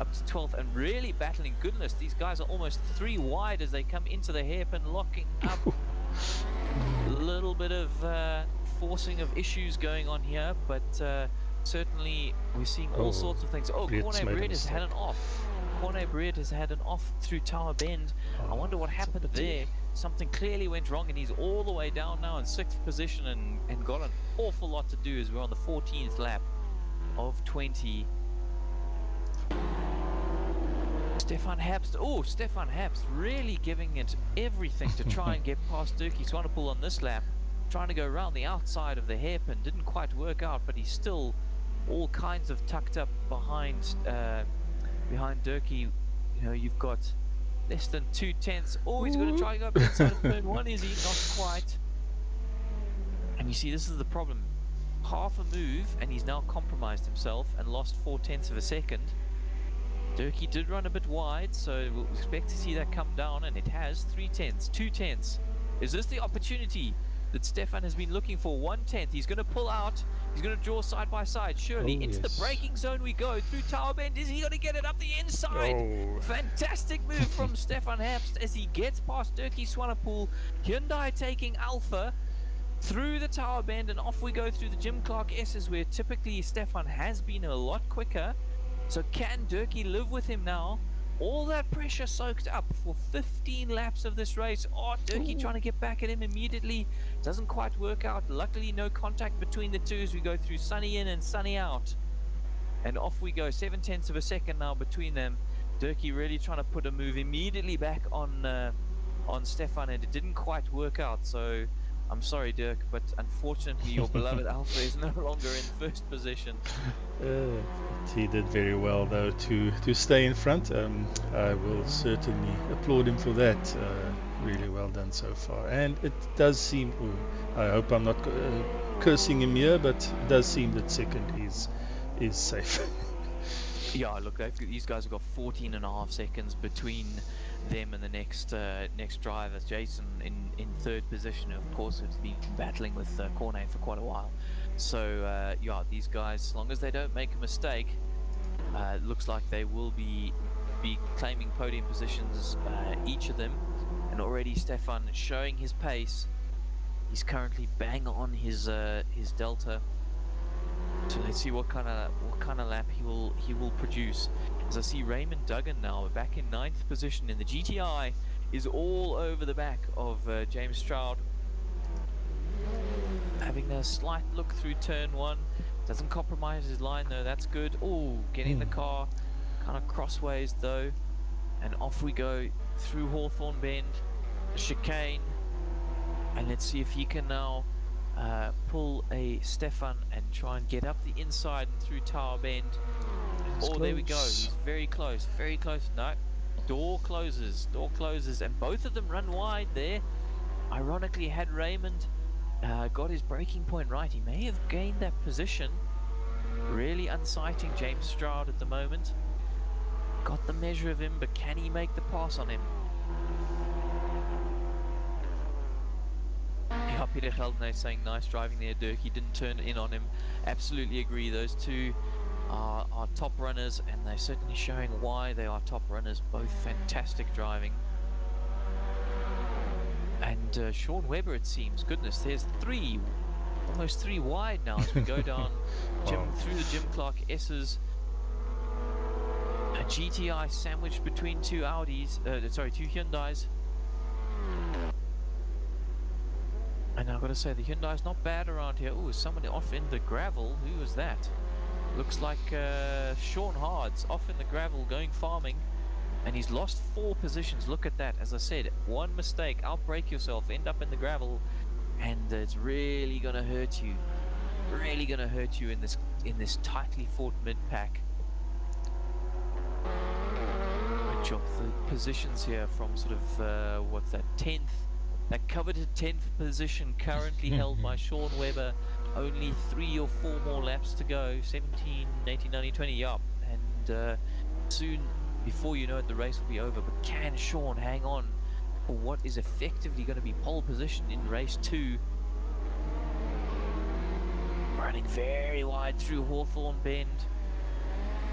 [SPEAKER 1] 12th and really battling. Goodness, these guys are almost 3 wide as they come into the hairpin, locking up. A little bit of forcing of issues going on here, but certainly we're seeing all sorts of things. Oh, Corne Breert has had an off. Corne Breert has had an off through Tower Bend. I wonder what happened there. Something clearly went wrong, and he's all the way down now in 6th position and got an awful lot to do as we're on the 14th lap of 20. Stefan Hapst really giving it everything to try and get past Dirkie Swanepoel on this lap. Trying to go around the outside of the hairpin. Didn't quite work out, but he's still all kinds of tucked up behind Dirkie. You know, you've got less than 0.2. Oh, he's going to try and go up inside of turn 1, is he? Not quite. And you see, this is the problem. Half a move, and he's now compromised himself and lost 0.4 of a second. Dirkie did run a bit wide, so we'll expect to see that come down, and it has 0.2. Is this the opportunity that Stefan has been looking for? 1/10. He's going to pull out. He's going to draw side by side. Surely into the braking zone we go through Tower Bend. Is he going to get it up the inside? Fantastic move from Stefan Hapst as he gets past Dirkie Swanepoel. Hyundai taking Alpha through the Tower Bend, and off we go through the Jim Clark S's, where typically Stefan has been a lot quicker. So can Dirkie live with him now? all that pressure soaked up for 15 laps of this race. Oh, Durkee trying to get back at him immediately. Doesn't quite work out. Luckily, no contact between the two as we go through sunny in and sunny out. And off we go, 0.7 of a second now between them. Durkee really trying to put a move immediately back on Stefan, and it didn't quite work out. So I'm sorry, Dirk, but unfortunately your beloved Alpha is no longer in first position.
[SPEAKER 2] He did very well though to stay in front. I will certainly applaud him for that. Really well done so far. And it does seem, I hope I'm not cursing him here, but it does seem that second is safe.
[SPEAKER 1] Yeah, look, these guys have got 14.5 seconds between them and the next driver. Jason in third position, of course, has been battling with Cornet for quite a while. So yeah, these guys, as long as they don't make a mistake, it looks like they will be claiming podium positions, each of them. And already Stefan showing his pace. He's currently bang on his delta. So let's see what kind of lap he will produce. As I see Raymond Duggan now back in 9th position in the GTI, is all over the back of James Stroud. Having a slight look through turn 1, doesn't compromise his line though. That's good. Oh, getting the car kind of crossways though, and off we go through Hawthorne Bend, chicane, and let's see if he can now pull a Stefan and try and get up the inside and through Tower Bend. Oh, there we go. He's very close, very close. No, door closes, and both of them run wide there. Ironically, had Raymond got his braking point right, he may have gained that position. Really unsighting James Stroud at the moment. Got the measure of him, but can he make the pass on him? Yeah, Peter Geldenay saying nice driving there, Dirk. He didn't turn in on him. Absolutely agree. Those two are top runners, and they're certainly showing why they are top runners. Both fantastic driving. And Sean Webber, it seems, goodness, there's almost three wide now as we go down through the Jim Clark S's. A GTI sandwiched between two Hyundais. And I've got to say, the Hyundai's not bad around here. Oh, somebody off in the gravel. Who was that? Looks like Sean Hards off in the gravel going farming. And he's lost 4 positions. Look at that. As I said, one mistake, outbrake yourself, end up in the gravel, and it's really going to hurt you. Really going to hurt you in this tightly fought mid-pack. Which of the positions here from sort of, what's that, 10th? That coveted 10th position currently held by Sean Webber. Only 3 or 4 more laps to go. 17, 18, 19, 20, yeah. And soon, before you know it, the race will be over. But can Sean hang on for what is effectively going to be pole position in race 2? Running very wide through Hawthorne Bend.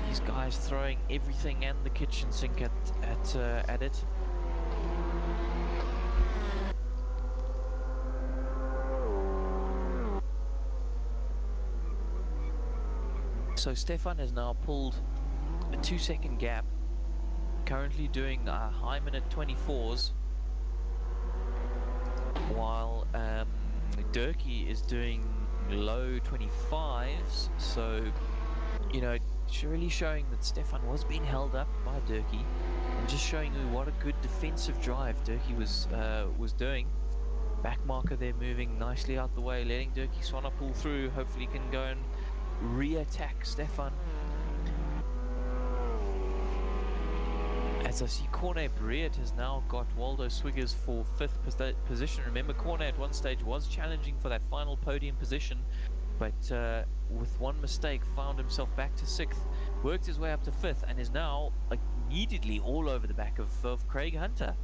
[SPEAKER 1] These guys throwing everything and the kitchen sink at it. So Stefan has now pulled a 2-second gap, currently doing high minute 24s, while Durkee is doing low 25s. So, you know, really showing that Stefan was being held up by Durkee, and just showing you what a good defensive drive Durkee was doing. Back marker there moving nicely out the way, letting Durkee Swanner pull through. Hopefully he can go and re-attack Stefan. As I see, Cornet Breert has now got Waldo Swiggers for 5th position. Remember, Cornet at one stage was challenging for that final podium position, but with one mistake found himself back to 6th, worked his way up to 5th, and is now immediately all over the back of Craig Hunter.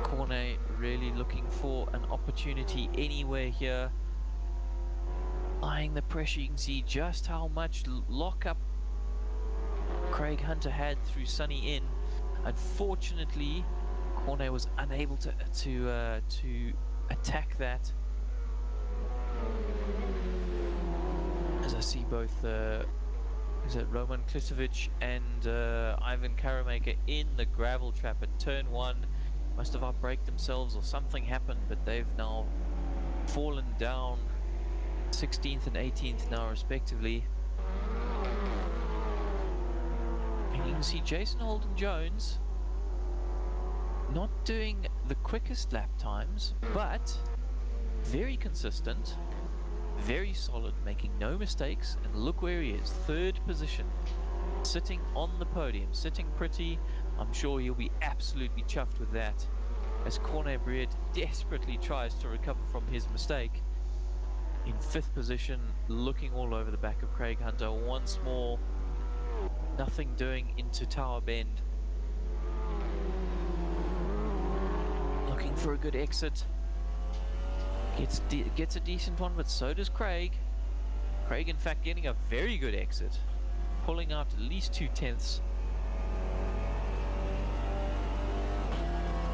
[SPEAKER 1] Cornet really looking for an opportunity anywhere here. Eyeing the pressure, you can see just how much lockup Craig Hunter had through Sunny Inn. Unfortunately, Cornet was unable to attack that. as I see both is it Roman Klisovic and Ivan Karamaker in the gravel trap at turn 1. Must have outbraked themselves or something happened, but they've now fallen down 16th and 18th now respectively. And you can see Jason Holden Jones not doing the quickest lap times, but very consistent, very solid, making no mistakes, and look where he is, 3rd position, sitting on the podium, sitting pretty. I'm sure he'll be absolutely chuffed with that, as Corne Breed desperately tries to recover from his mistake. In 5th position, looking all over the back of Craig Hunter once more, nothing doing into Tower Bend. Looking for a good exit. Gets a decent one, but so does Craig. Craig, in fact, getting a very good exit, pulling out at least 2/10.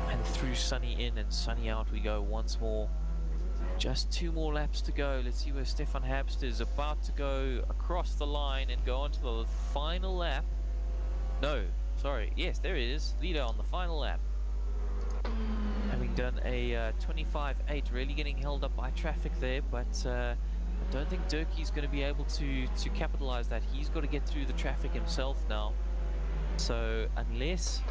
[SPEAKER 1] And through Sunny in and Sunny out we go once more. Just 2 more laps to go. Let's see where Stefan Habst is about to go across the line and go on to the final lap. No, sorry. Yes, there it is. Leader on the final lap. Having done a 25.8, really getting held up by traffic there, but I don't think Durkee's going to be able to capitalize that. He's got to get through the traffic himself now. So unless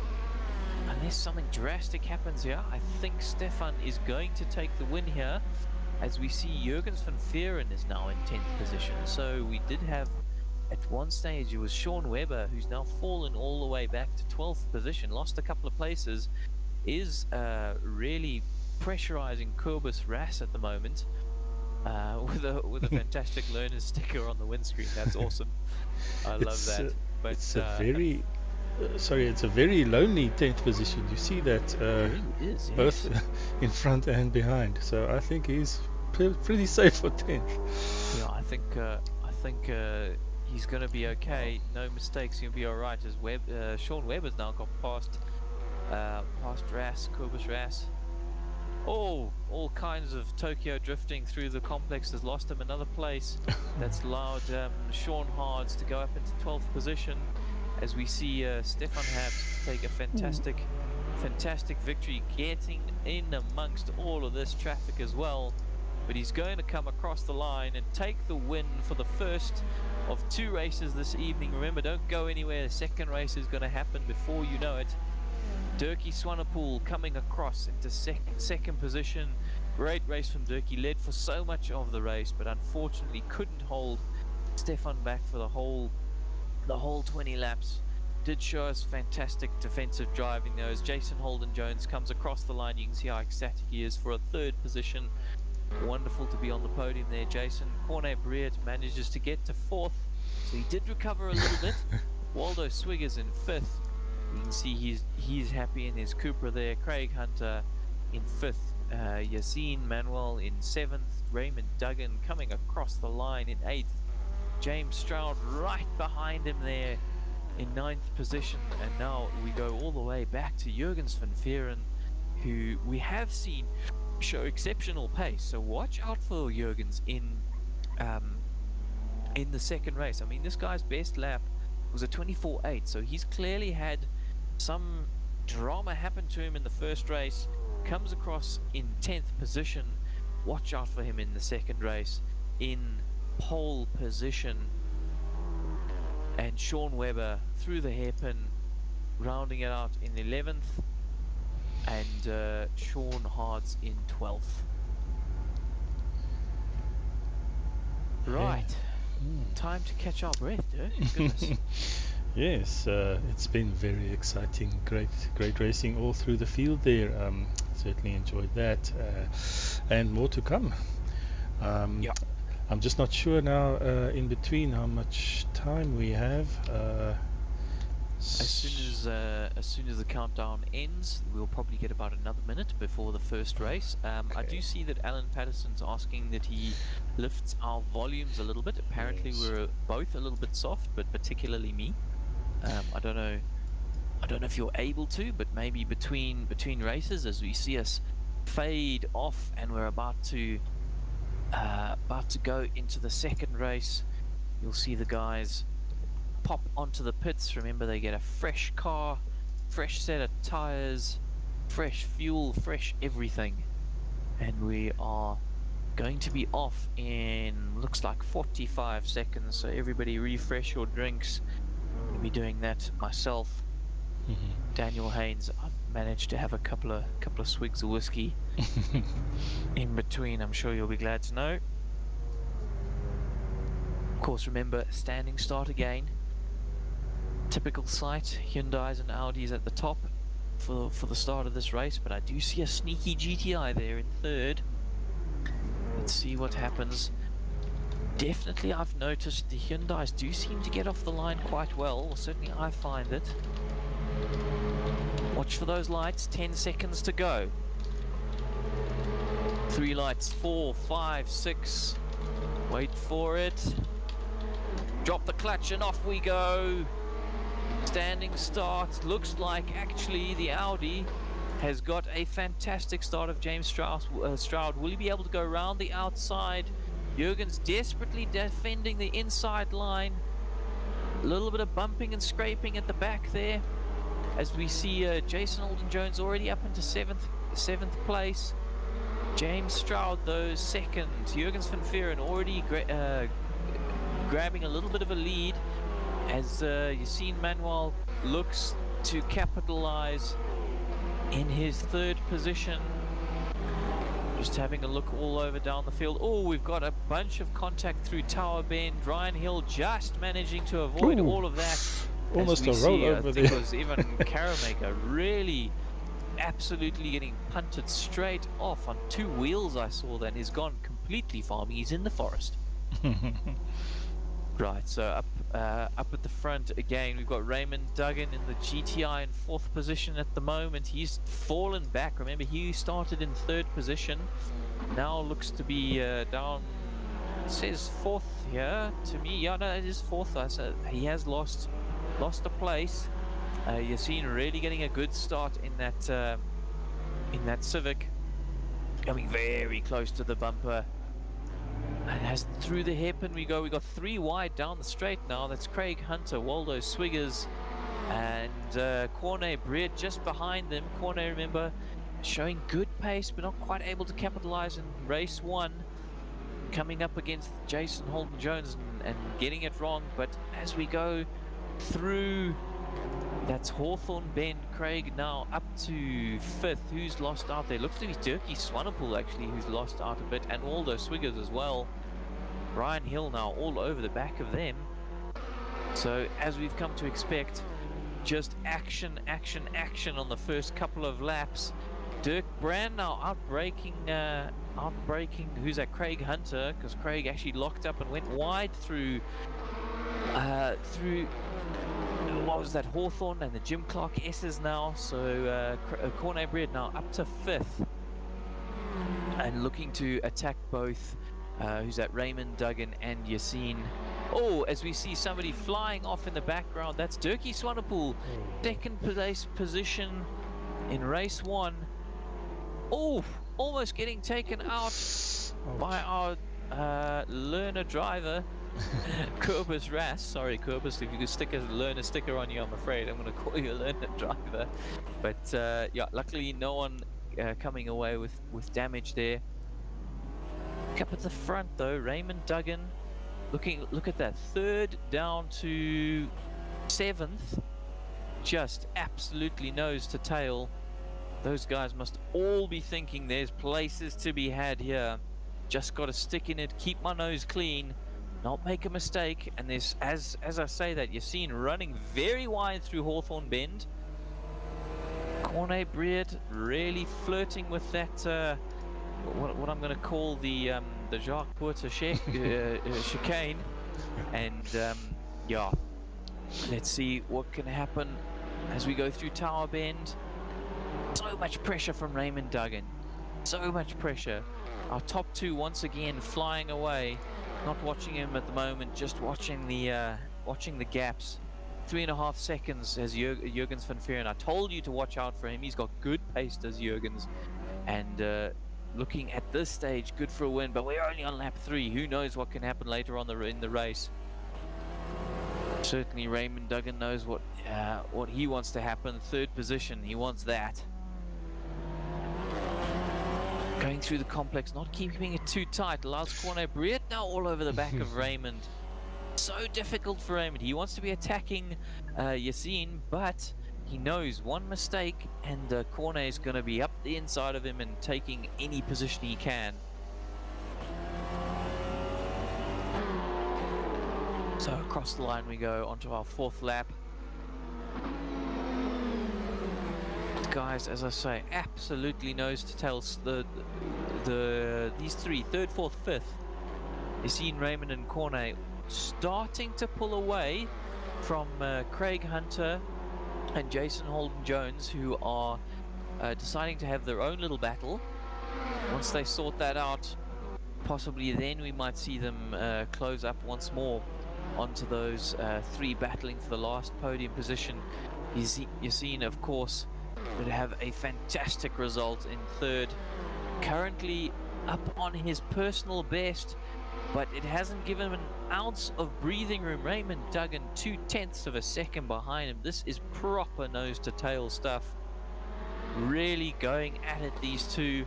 [SPEAKER 1] something drastic happens here, I think Stefan is going to take the win here, as we see Jurgens van Veeren is now in 10th position. So we did have, at one stage, it was Sean Webber, who's now fallen all the way back to 12th position, lost a couple of places, is really pressurizing Kobus Ras at the moment, with a fantastic learner sticker on the windscreen. That's awesome. I love that. But
[SPEAKER 2] it's a very it's a very lonely 10th position. You see that
[SPEAKER 1] it is,
[SPEAKER 2] both in front and behind. So I think he's pretty safe for 10th.
[SPEAKER 1] Yeah, I think he's going to be okay. No mistakes. He'll be all right. As Sean Webber's now got past Ras, Kobus Ras. Oh, all kinds of Tokyo drifting through the complex has lost him another place. That's allowed Sean Hards to go up into 12th position, as we see Stefan Habst take a fantastic victory, getting in amongst all of this traffic as well. But he's going to come across the line and take the win for the first of 2 races this evening. Remember, don't go anywhere. The second race is going to happen before you know it. Durkee Swanepoel coming across into second position. Great race from Durkee, led for so much of the race, but unfortunately couldn't hold Stefan back for the whole 20 laps. Did show us fantastic defensive driving though, as Jason Holden Jones comes across the line. You can see how ecstatic he is for a 3rd position. Wonderful to be on the podium there, Jason. Corne Breed manages to get to 4th, so he did recover a little bit. Waldo Swiggers in 5th. You can see he's happy in his Cupra there. Craig Hunter in 5th. Yassine Manuel in 7th. Raymond Duggan coming across the line in 8th. James Stroud right behind him there in 9th position. And now we go all the way back to Jurgens van Veeren, who we have seen show exceptional pace. So watch out for Jurgens in the second race. I mean, this guy's best lap was a 24.8, so he's clearly had some drama happen to him in the first race. Comes across in 10th position. Watch out for him in the second race in pole position. And Sean Webber through the hairpin, rounding it out in 11th, and Sean Hards in 12th. Right. Time to catch our breath, Dirk. Goodness.
[SPEAKER 2] Yes, it's been very exciting, great racing all through the field there. Certainly enjoyed that, and more to come.
[SPEAKER 1] Yeah.
[SPEAKER 2] I'm just not sure now in between how much time we have.
[SPEAKER 1] As soon as the countdown ends, we'll probably get about another minute before the first race. I do see that Alan Patterson's asking that he lifts our volumes a little bit. Apparently we're both a little bit soft, but particularly me. I don't know if you're able to, but maybe between races, as we see us fade off and we're about to go into the second race, you'll see the guys pop onto the pits. Remember, they get a fresh car, fresh set of tires, fresh fuel, fresh everything. And we are going to be off in, looks like 45 seconds. So everybody refresh your drinks. I'm going to be doing that myself. Daniel Haynes, I've managed to have a couple of swigs of whiskey in between. I'm sure you'll be glad to know. Of course, remember, standing start again. Typical sight, Hyundais and Audis at the top for the start of this race, but I do see a sneaky GTI there in third. Let's see what happens. Definitely, I've noticed the Hyundais do seem to get off the line quite well, or certainly I find it. Watch for those lights, 10 seconds to go. 3 lights, 4, 5, 6. Wait for it. Drop the clutch and off we go. Standing start. Looks like actually the Audi has got a fantastic start of James Stroud. Will he be able to go around the outside? Jurgen's desperately defending the inside line. A little bit of bumping and scraping at the back there. As we see Jason Holden-Jones already up into seventh place. James Stroud, though, second. Jurgens van Veeren already grabbing a little bit of a lead. As Yassine Manuel looks to capitalize in his third position. Just having a look all over down the field. Oh, we've got a bunch of contact through Tower Bend. Ryan Hill just managing to avoid all of that.
[SPEAKER 2] Almost a rollover there.
[SPEAKER 1] I think it was even Karamaker really absolutely getting punted straight off on 2 wheels. I saw that. He's gone completely farming. He's in the forest. Right, so up at the front again, we've got Raymond Duggan in the GTI in 4th position at the moment. He's fallen back. Remember, he started in 3rd position. Now looks to be down. It says 4th here to me. Yeah, no, it is 4th. I said he has lost a place. Yassine really getting a good start in that Civic, coming very close to the bumper. And as through the hairpin we go, we got 3 wide down the straight now. That's Craig Hunter, Waldo Swiggers, and Corne Breed just behind them. Corne, remember, showing good pace, but not quite able to capitalize in race 1. Coming up against Jason Holden-Jones and getting it wrong. But as we go through, that's Hawthorne Bend. Craig now up to 5th. Who's lost out there? Looks to be Dirkie Swanepoel actually, who's lost out a bit, and Waldo Swiggers as well. Ryan Hill now all over the back of them. So as we've come to expect, just action on the first couple of laps. Dirk Brand now outbraking who's that, Craig Hunter, because Craig actually locked up and went wide through what was that, Hawthorne and the Jim Clark S's now. So Corne Breed now up to 5th and looking to attack both who's that, Raymond Duggan and Yassine. Oh, as we see somebody flying off in the background, that's Dirkie Swanepoel, 2nd place position in race 1. Oh, almost getting taken out by our learner driver, Kobus Ras. Sorry, Kobus, if you could stick a learner sticker on you, I'm afraid I'm going to call you a learner driver. But yeah, luckily no one coming away with damage there. Up at the front though, Raymond Duggan, look at that, 3rd down to 7th, just absolutely nose to tail. Those guys must all be thinking there's places to be had here. Just got to stick in it, keep my nose clean, not make a mistake. And there's, as I say that, you're seen running very wide through Hawthorne Bend. Corne Breed really flirting with that, what I'm going to call the Jacques Porter chicane. And yeah, let's see what can happen as we go through Tower Bend. So much pressure from Raymond Duggan, so much pressure. Our top 2 once again flying away. Not watching him at the moment, just watching the gaps. 3.5 seconds as Jurgens van Veeren. I told you to watch out for him. He's got good pace, does Jurgens. And looking at this stage, good for a win. But we're only on lap 3. Who knows what can happen later on in the race. Certainly Raymond Duggan knows what he wants to happen. Third position, he wants that. Going through the complex, not keeping it too tight, allows Corne Briet now all over the back of Raymond. So difficult for Raymond. He wants to be attacking Yassine, but he knows one mistake and Corne is going to be up the inside of him and taking any position he can. So across the line we go onto our fourth lap. Guys, as I say, absolutely nose to tail. These three, third, fourth, fifth, Yassine, Raymond and Corne, starting to pull away from Craig Hunter and Jason Holden-Jones, who are deciding to have their own little battle. Once they sort that out, possibly then we might see them close up once more onto those three battling for the last podium position. Yassine, of course, would have a fantastic result in third, currently up on his personal best, but it hasn't given him an ounce of breathing room. Raymond Duggan 0.2 of a second behind him. This is proper nose to tail stuff. Really going at it, these two,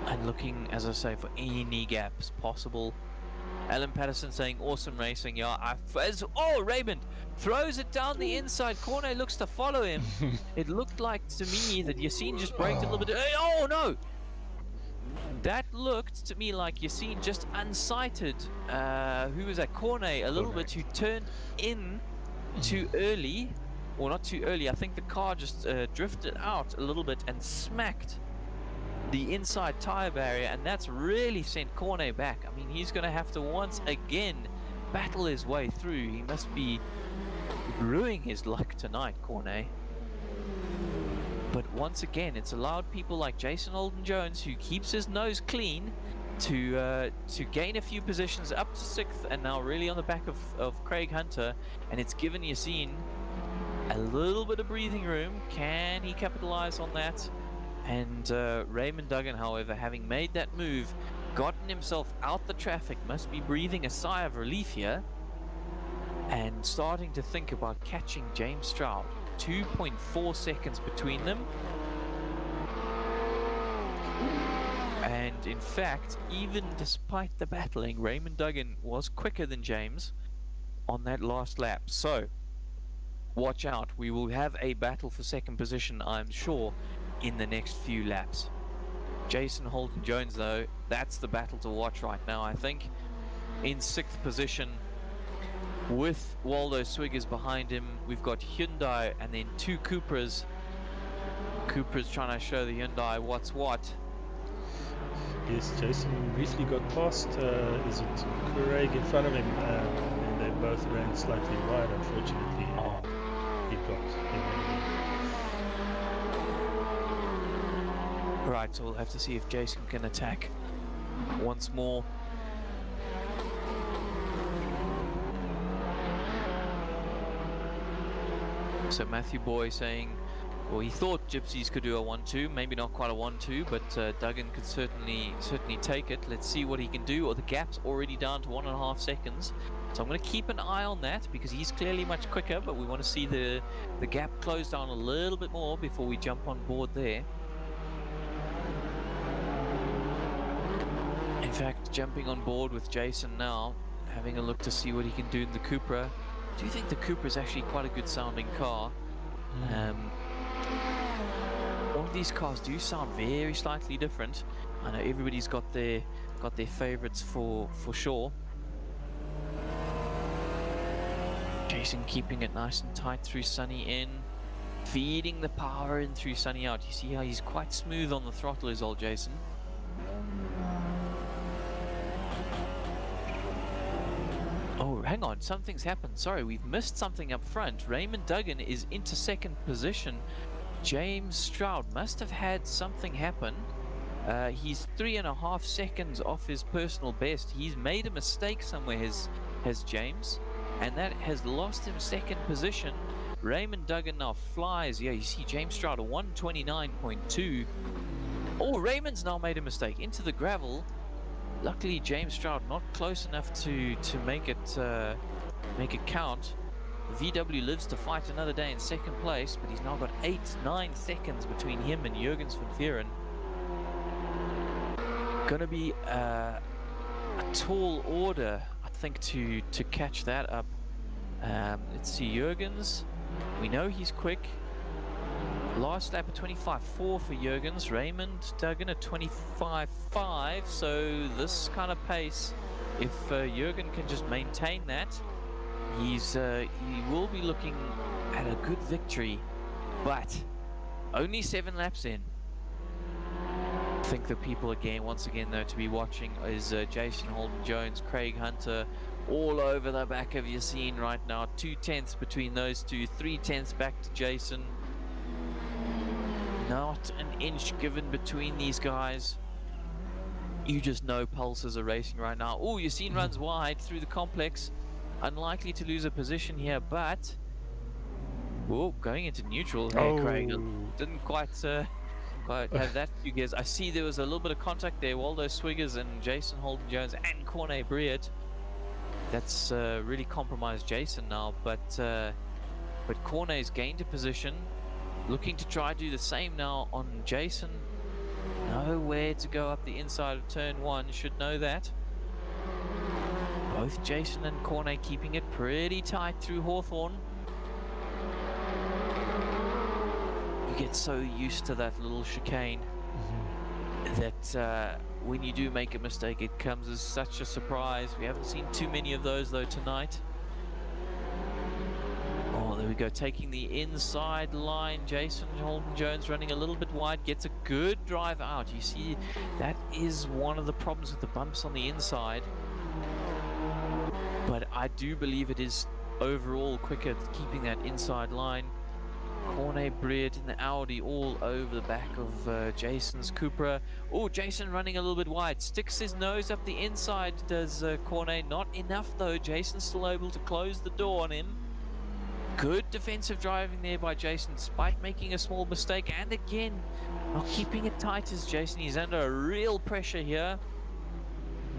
[SPEAKER 1] and looking, as I say, for any gaps possible. Alan Patterson saying awesome racing. Yeah, Raymond throws it down the inside. Corne looks to follow him. It looked like to me that Yassine just braked a little bit. Oh no! That looked to me like Yassine just unsighted. Who was that? Corne a little bit, who turned in too early. Or not too early. I think the car just drifted out a little bit and smacked the inside tire barrier, and that's really sent Corne back. I mean, he's going to have to once again battle his way through. He must be ruining his luck tonight, Corne. But once again, it's allowed people like Jason Holden-Jones, who keeps his nose clean, to gain a few positions up to 6th, and now really on the back of Craig Hunter, and it's given Yassine a little bit of breathing room. Can he capitalize on that? And Raymond Duggan, however, having made that move, gotten himself out the traffic, must be breathing a sigh of relief here and starting to think about catching James Stroud. 2.4 seconds between them. And in fact, even despite the battling, Raymond Duggan was quicker than James on that last lap. So watch out. We will have a battle for second position, I'm sure, in the next few laps. Jason Holden-Jones, though, that's the battle to watch right now, I think. In 6th position with Waldo Swiggers behind him. We've got Hyundai and then 2 Cupras. Cupra's trying to show the Hyundai what's what.
[SPEAKER 2] Yes, Jason briefly got past, is it Craig in front of him, and they both ran slightly wide, unfortunately. He blocked him.
[SPEAKER 1] Right, so we'll have to see if Jason can attack once more. So Matthew Boy saying, well, he thought Gypsies could do a 1-2, maybe not quite a 1-2, but Duggan could certainly take it. Let's see what he can do. Or the gap's already down to 1.5 seconds. So I'm going to keep an eye on that because he's clearly much quicker, but we want to see the gap close down a little bit more before we jump on board there. In fact, jumping on board with Jason now, having a look to see what he can do in the Cupra. I do think the Cupra is actually quite a good sounding car. All of these cars do sound very slightly different. I know everybody's got their favorites for sure. Jason keeping it nice and tight through sunny in, feeding the power in through sunny out. You see how he's quite smooth on the throttle, is old Jason. Oh, hang on, something's happened. Sorry, we've missed something up front. Raymond Duggan is into 2nd position. James Stroud must have had something happen. He's 3.5 seconds off his personal best. He's made a mistake somewhere, has James, and that has lost him 2nd position. Raymond Duggan now flies. Yeah, you see James Stroud, a 129.2. Oh, Raymond's now made a mistake into the gravel. Luckily, James Stroud not close enough to make it make it count. The VW lives to fight another day in second place, but he's now got 8-9 seconds between him and Jurgens van Vieren. Gonna be a tall order, I think, to catch that up. Let's see, Jurgens. We know he's quick. Last lap at 25.4 for Jurgens. Raymond Duggan at 25.5. So this kind of pace, if Jurgen can just maintain that, he will be looking at a good victory. But only 7 laps in. I think the people once again though to be watching is Jason Holden-Jones, Craig Hunter, all over the back of your scene right now. 2/10 between those two, 3/10 back to Jason. Not an inch given between these guys. You just know pulses are racing right now. Oh, Yassine runs wide through the complex. Unlikely to lose a position here, but... Oh, going into neutral. Hey, Craig. Didn't quite have that few gears. I see there was a little bit of contact there. Waldo Swiggers and Jason Holden-Jones and Corne Briet. That's really compromised Jason now, but Corne's gained a position. Looking to try to do the same now on Jason. Nowhere to go up the inside of turn 1, should know that. Both Jason and Corne keeping it pretty tight through Hawthorne. You get so used to that little chicane that when you do make a mistake, it comes as such a surprise. We haven't seen too many of those though tonight. Oh, there we go, taking the inside line. Jason Holden-Jones running a little bit wide, gets a good drive out. You see, that is one of the problems with the bumps on the inside. But I do believe it is overall quicker keeping that inside line. Corne Briet in the Audi all over the back of Jason's Cupra. Oh, Jason running a little bit wide. Sticks his nose up the inside, does Corne. Not enough though. Jason's still able to close the door on him. Good defensive driving there by Jason, despite making a small mistake. And again, not keeping it tight as Jason. He's under a real pressure here.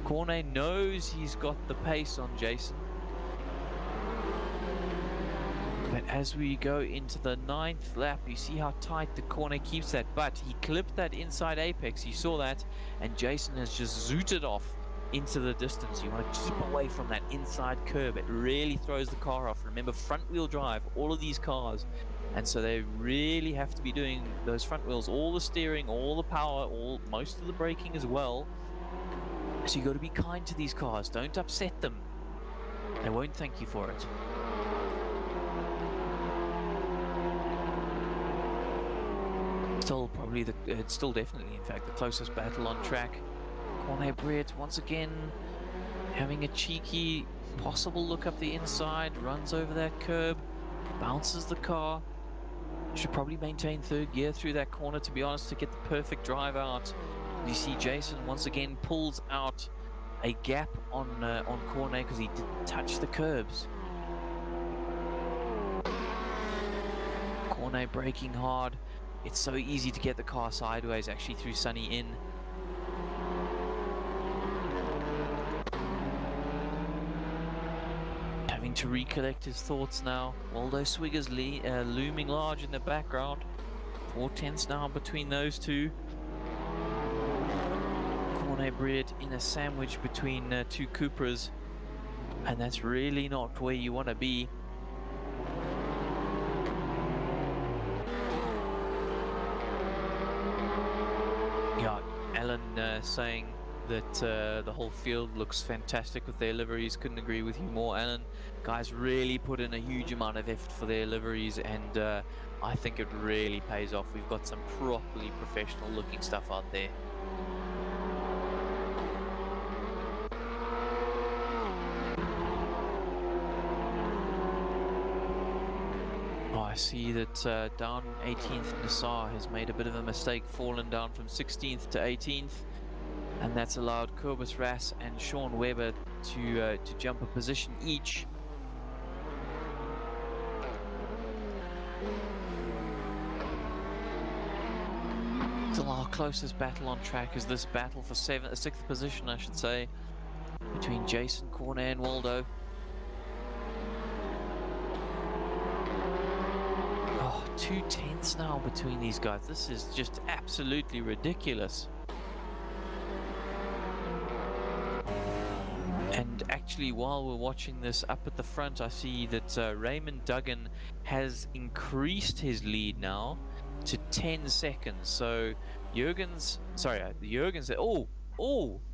[SPEAKER 1] Corne knows he's got the pace on Jason. But as we go into the 9th lap, you see how tight the Corne keeps that. But he clipped that inside apex, you saw that. And Jason has just zooted off into the distance. You want to keep away from that inside curb. It really throws the car off. Remember, front wheel drive, all of these cars. And so they really have to be doing those front wheels, all the steering, all the power, most of the braking as well. So you got to be kind to these cars. Don't upset them. They won't thank you for it. Still probably it's still definitely, in fact, the closest battle on track. Corne Briet once again having a cheeky possible look up the inside, runs over that curb, bounces the car. Should probably maintain 3rd gear through that corner, to be honest, to get the perfect drive out. You see Jason once again pulls out a gap on Corne because he didn't touch the curbs. Corne braking hard. It's so easy to get the car sideways actually through Sunny Inn. Having to recollect his thoughts now. Waldo Swiggers looming large in the background. 4/10 now between those two. Corne Briet in a sandwich between 2 Cupras. And that's really not where you want to be. Yeah, Alan saying that the whole field looks fantastic with their liveries. Couldn't agree with you more, Alan. Guys really put in a huge amount of effort for their liveries, and I think it really pays off. We've got some properly professional looking stuff out there. I see that down 18th Nassar has made a bit of a mistake, fallen down from 16th to 18th, and that's allowed Kobus Ras and Sean Webber to jump a position each. Still our closest battle on track is this battle for 6th position, I should say, between Jason, Corne and Waldo. Oh, 2/10 now between these guys. This is just absolutely ridiculous. And actually, while we're watching this up at the front, I see that Raymond Duggan has increased his lead now to 10 seconds. So Jurgen's,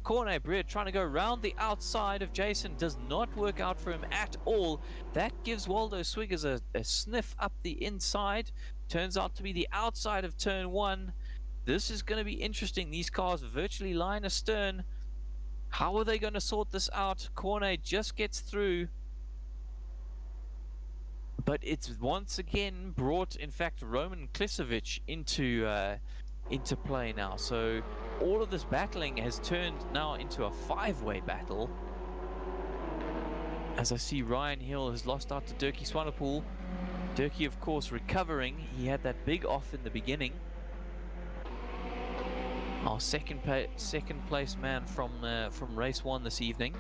[SPEAKER 1] Corne Breed trying to go around the outside of Jason, does not work out for him at all. That gives Waldo Swiggers a sniff up the inside. Turns out to be the outside of turn 1. This is going to be interesting. These cars virtually line astern. How are they going to sort this out? Corne just gets through. But it's once again brought, in fact, Roman Klisovic into play now. So all of this battling has turned now into a 5-way battle. As I see Ryan Hill has lost out to Dirkie Swanepoel. Dirkie, of course, recovering. He had that big off in the beginning. Our second place man from race 1 this evening.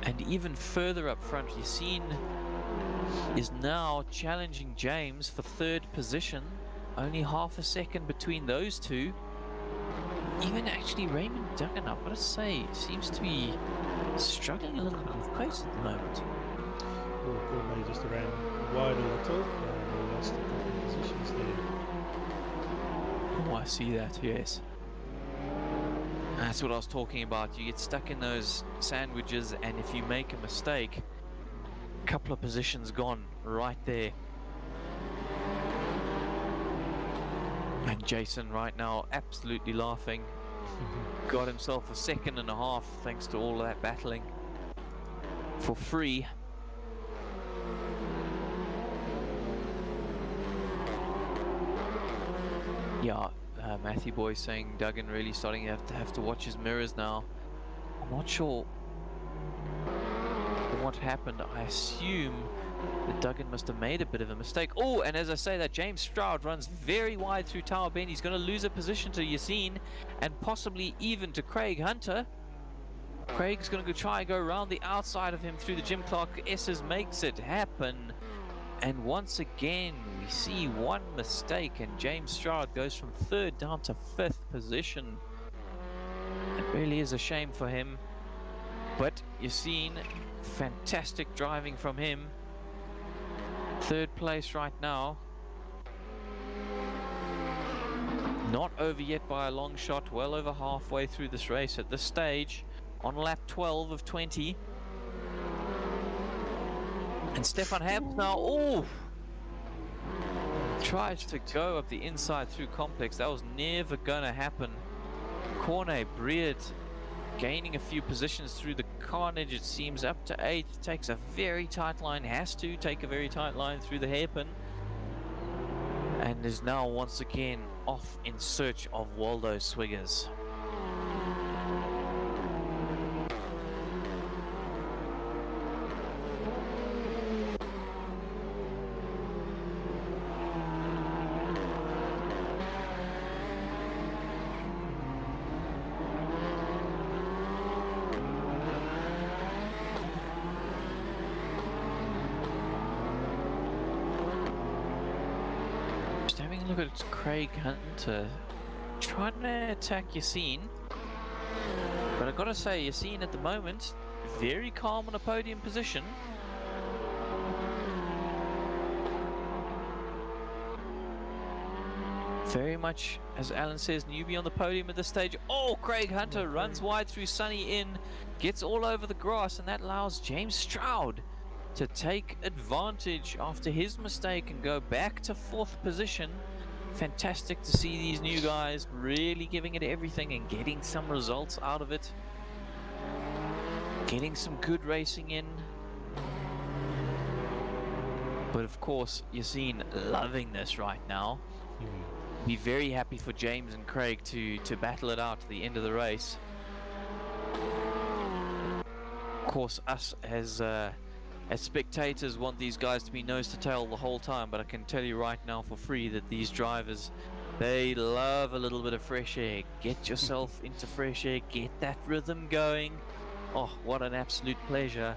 [SPEAKER 1] And even further up front, Yassine is now challenging James for 3rd position. Only half a second between those two. Even actually Raymond Duggan, I've got to say, seems to be struggling a little bit with pace at the moment.
[SPEAKER 2] Corne just ran wide a little, and lost a couple of positions there.
[SPEAKER 1] Oh, I see that, yes. That's what I was talking about. You get stuck in those sandwiches, and if you make a mistake, a couple of positions gone right there. And Jason right now absolutely laughing. Got himself a 2.5 seconds thanks to all that battling for free. Yeah, Matthew Boy saying Duggan really starting to have to watch his mirrors now. I'm not sure what happened. I assume that Duggan must have made a bit of a mistake. Oh, and as I say that, James Stroud runs very wide through Tower Bend. He's going to lose a position to Yassine and possibly even to Craig Hunter. Craig's going to try and go around the outside of him through the Jim Clark S's, makes it happen. And once again, we see one mistake, and James Stroud goes from 3rd down to 5th position. It really is a shame for him. But Yassine, fantastic driving from him. 3rd place right now. Not over yet by a long shot, well over halfway through this race at this stage, on lap 12 of 20. And Stefan Habs now, tries to go up the inside through Complex. That was never going to happen. Corne Breed gaining a few positions through the carnage, it seems, up to 8th. Takes a very tight line, has to take a very tight line through the hairpin. And is now once again off in search of Waldo Swiggers. Look at Craig Hunter trying to attack Yassine, but I've got to say, Yassine at the moment very calm on a podium position. Very much, as Alan says, newbie on the podium at this stage. Oh, Craig Hunter runs wide through Sunny Inn, gets all over the grass, and that allows James Stroud to take advantage after his mistake and go back to 4th position. Fantastic to see these new guys really giving it everything and getting some results out of it. Getting some good racing in. But of course, Yassine loving this right now. Be very happy for James and Craig to battle it out to the end of the race. Of course, us as spectators want these guys to be nose to tail the whole time, but I can tell you right now for free that these drivers, they love a little bit of fresh air. Get yourself into fresh air, get that rhythm going, Oh, what an absolute pleasure.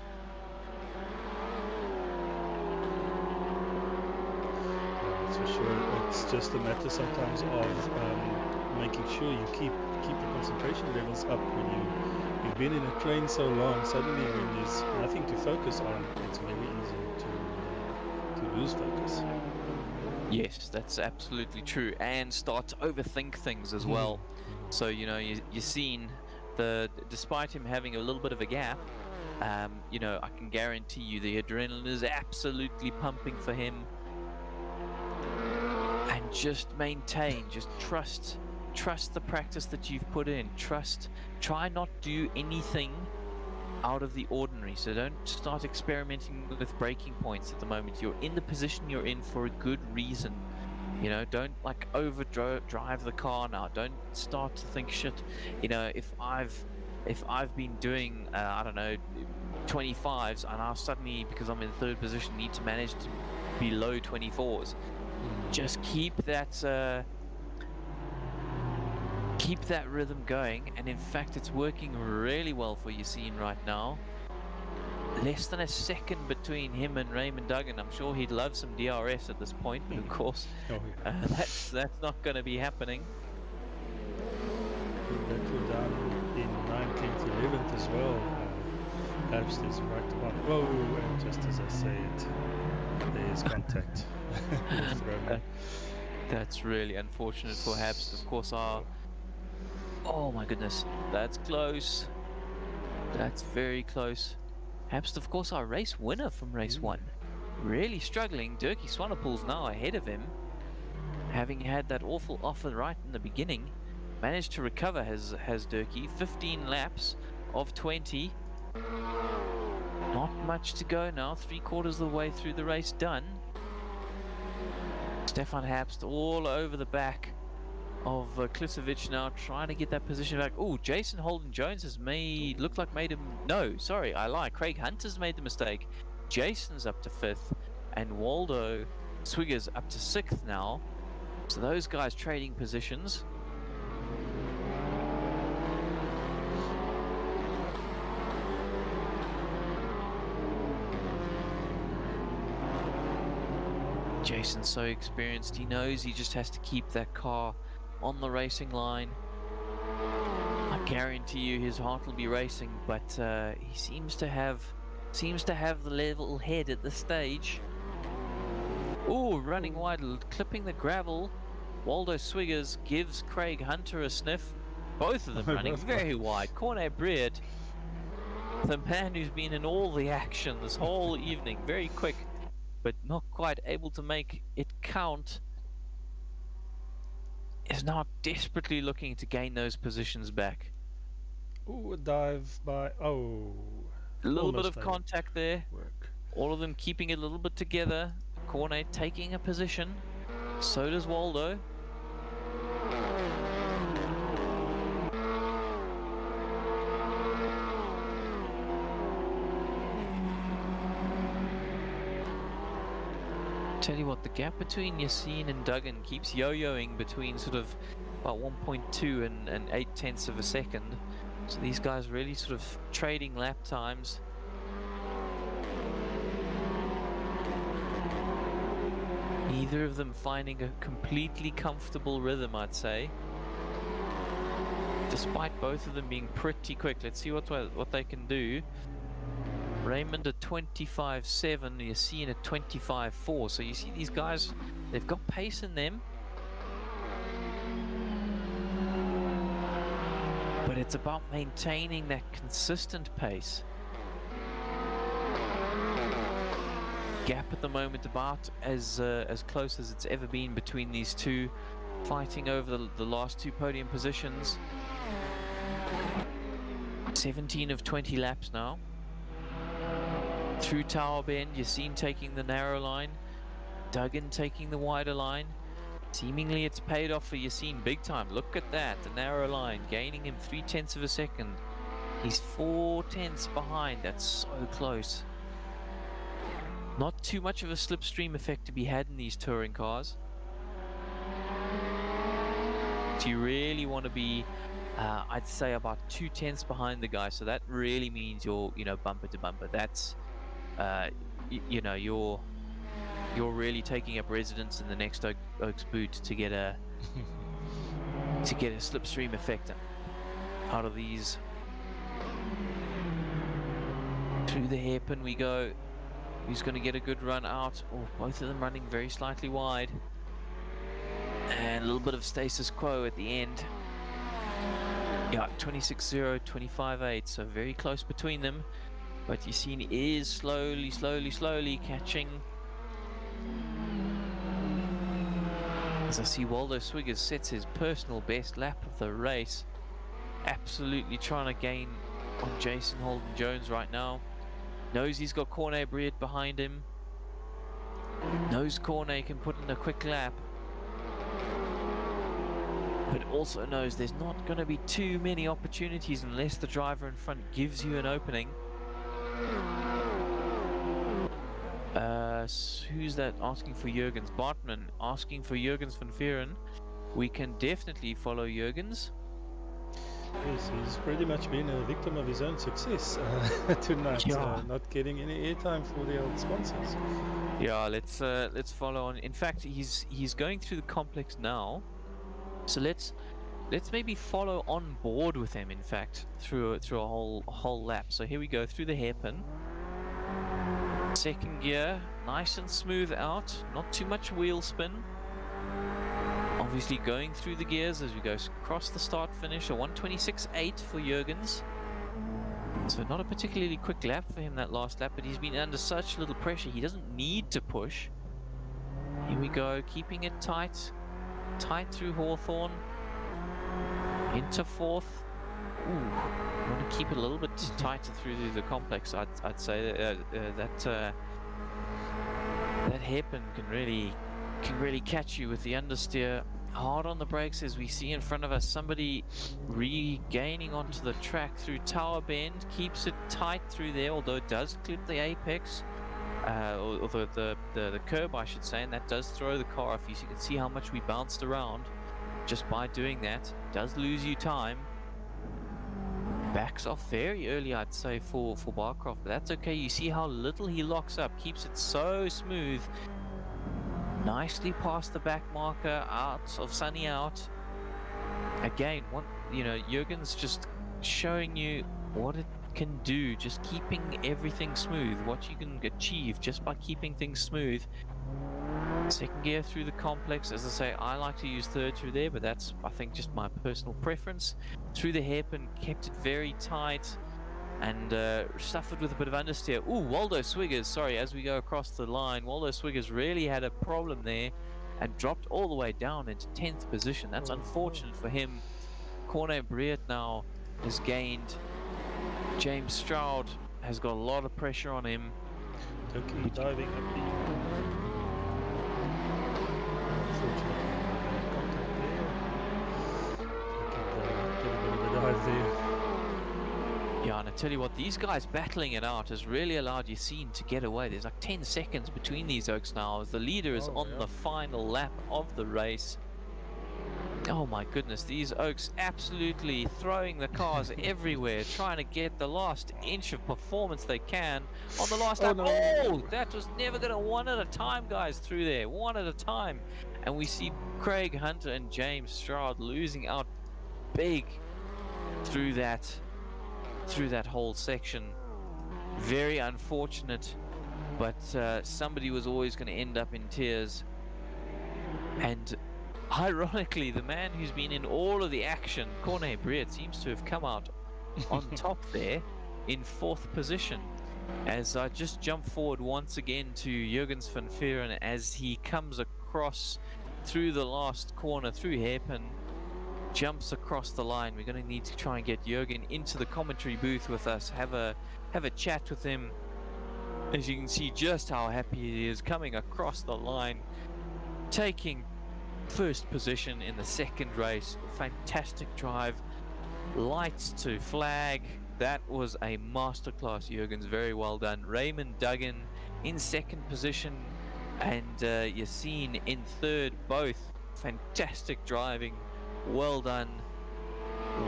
[SPEAKER 2] That's for sure. It's just a matter sometimes of making sure you keep the concentration levels up when you've been in a train so long. Suddenly, when there's nothing to focus on, it's very easy to lose focus.
[SPEAKER 1] Yes, that's absolutely true, and start to overthink things as well. So you're seeing despite him having a little bit of a gap, I can guarantee you the adrenaline is absolutely pumping for him. And just maintain, just trust the practice that you've put in. Try not do anything out of the ordinary. So don't start experimenting with braking points at the moment. You're in the position you're in for a good reason. Don't like overdrive the car now. Don't start to think, shit, if I've been doing I don't know 25s and I'll suddenly, because I'm in third position, need to manage to be low 24s. Just keep that rhythm going, and in fact it's working really well for Yassine right now. Less than a second between him and Raymond Duggan. I'm sure he'd love some DRS at this point, but of course that's not going to be happening.
[SPEAKER 2] Vettel down in 9th, 10th, 11th as well. Herbst is right on. Whoa, and just as I say it, there's contact with Roman.
[SPEAKER 1] That's really unfortunate for Herbst. Of course, oh my goodness, that's close. That's very close. Herbst, of course, our race winner from race 1. Really struggling. Dirkie Swanepoel's now ahead of him, having had that awful offer right in the beginning. Managed to recover has Dirkie. 15 laps of 20. Not much to go now. 3/4 of the way through the race done. Stefan Herbst all over the back of Klisovic now, trying to get that position back. Oh, Jason Holden-Jones has made him. No, sorry, I lie. Craig Hunter's made the mistake. Jason's up to 5th, and Waldo Swiggers up to 6th now. So those guys trading positions. Jason's so experienced, he knows he just has to keep that car on the racing line. I guarantee you his heart will be racing, but he seems to have the level head at this stage. Ooh, running wide, clipping the gravel. Waldo Swiggers gives Craig Hunter a sniff. Both of them running very wide. Corne Breed, the man who's been in all the action this whole evening, very quick, but not quite able to make it count, is now desperately looking to gain those positions back.
[SPEAKER 2] Ooh, a dive by... Oh.
[SPEAKER 1] A little bit of contact there. All of them keeping it a little bit together. Corne taking a position. So does Waldo. Tell you what, the gap between Yassine and Duggan keeps yo-yoing between sort of about 1.2 and 0.8 of a second. So these guys really sort of trading lap times. Neither of them finding a completely comfortable rhythm, I'd say. Despite both of them being pretty quick. Let's see what they can do. Raymond at 25.7, Yassine at 25.4. So you see these guys, they've got pace in them. But it's about maintaining that consistent pace. Gap at the moment about as close as it's ever been between these two, fighting over the last 2 podium positions. 17 of 20 laps now. Through Tower Bend, Yassine taking the narrow line, Duggan taking the wider line. Seemingly it's paid off for Yassine big time. Look at that, the narrow line, gaining him 0.3 of a second. He's 0.4 behind, that's so close. Not too much of a slipstream effect to be had in these touring cars. Do you really want to be I'd say about 2/10 behind the guy. So that really means you're, bumper to bumper. That's, you're really taking up residence in the next Oak's boot to get a slipstream effect out of these. Through the hairpin we go. Who's going to get a good run out? Oh, both of them running very slightly wide. And a little bit of status quo at the end. Yeah, 26.0, 25.8, so very close between them. But Yassine is slowly catching. As I see Waldo Swiggers sets his personal best lap of the race. Absolutely trying to gain on Jason Holden Jones right now. Knows he's got Cornet Breed behind him. Knows Cornet can put in a quick lap. But also knows there's not going to be too many opportunities unless the driver in front gives you an opening. Who's that asking for Jurgens? Bartman asking for Jurgens van Vieren. We can definitely follow Jurgens.
[SPEAKER 2] Yes, he's pretty much been a victim of his own success tonight,
[SPEAKER 1] Yeah.
[SPEAKER 2] not getting any airtime for the old sponsors.
[SPEAKER 1] Yeah, let's follow on. In fact, he's going through the complex now, so let's maybe follow on board with him. In fact, through a whole lap. So here we go through the hairpin. Second gear, nice and smooth out, not too much wheel spin. Obviously going through the gears as we go across the start finish, a 126.8 for Jurgens. So not a particularly quick lap for him that last lap, but he's been under such little pressure he doesn't need to push. Here we go, keeping it tight through Hawthorne, into fourth. Ooh, want to keep it a little bit tighter through the complex. I'd say that hairpin can really catch you with the understeer. Hard on the brakes as we see in front of us somebody regaining onto the track through Tower Bend. Keeps it tight through there, although it does clip the apex, or the curb I should say, and that does throw the car off. You can see how much we bounced around just by doing that. Does lose you time. Backs off very early, I'd say, for Barcroft, but that's okay. You see how little he locks up, keeps it so smooth. Nicely past the back marker, out of Sunny out. Again, Jurgens just showing you what it can do, just keeping everything smooth, what you can achieve just by keeping things smooth. Second gear through the complex. As I say, I like to use third through there, but that's, I think, just my personal preference. Through the hairpin, kept it very tight and suffered with a bit of understeer. Ooh, Waldo Swiggers, sorry, as we go across the line, Waldo Swiggers really had a problem there and dropped all the way down into 10th position. That's unfortunate for him. Cornet Breed now has gained. James Stroud has got a lot of pressure on him.
[SPEAKER 2] Totally diving up the...
[SPEAKER 1] Yeah, and I tell you what, these guys battling it out has really allowed Yassine to get away. There's like 10 seconds between these Oaks now as the leader is on the final lap of the race. Oh my goodness, these Oaks absolutely throwing the cars everywhere, trying to get the last inch of performance they can on the last lap.
[SPEAKER 2] No.
[SPEAKER 1] Oh, that was never going to, one at a time, guys, through there, one at a time. And we see Craig Hunter and James Stroud losing out big through that whole section. Very unfortunate, but somebody was always going to end up in tears. And ironically, the man who's been in all of the action, Cornet Breed, seems to have come out on top there in 4th position. As I just jump forward once again to Jurgens van Vieren as he comes across through the last corner, through hairpin, jumps across the line. We're going to need to try and get Jurgen into the commentary booth with us, have a chat with him. As you can see just how happy he is coming across the line, taking 1st position in the 2nd race. Fantastic drive, lights to flag. That was a masterclass, Jurgens, very well done. Raymond Duggan in 2nd position and Yassine in 3rd, both fantastic driving. Well done.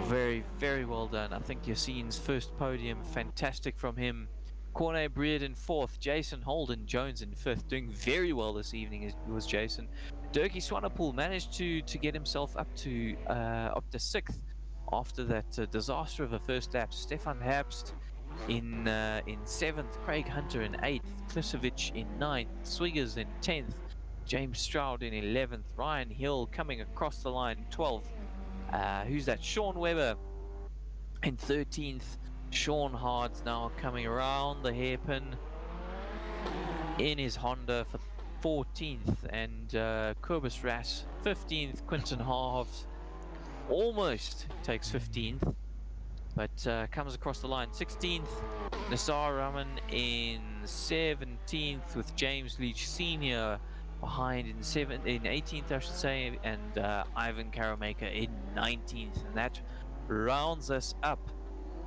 [SPEAKER 1] Very, very well done. I think Yassine's first podium, fantastic from him. Corne Breed in fourth, Jason Holden Jones in fifth, doing very well this evening was Jason. Dirkie Swanepoel managed to get himself up to sixth after that disaster of a first lap. Stefan Herbst in seventh, Craig Hunter in eighth, Klisovic in ninth, Swiggers in 10th, James Stroud in 11th, Ryan Hill coming across the line 12th. Who's that? Sean Webber in 13th. Sean Hard's now coming around the hairpin in his Honda for 14th, and Kurbis Ras 15th. Quinton Harves almost takes 15th, but comes across the line 16th. Nassar Rahman in 17th, with James Leach Sr. behind in 18th, I should say, and Ivan Karamaker in 19th, and that rounds us up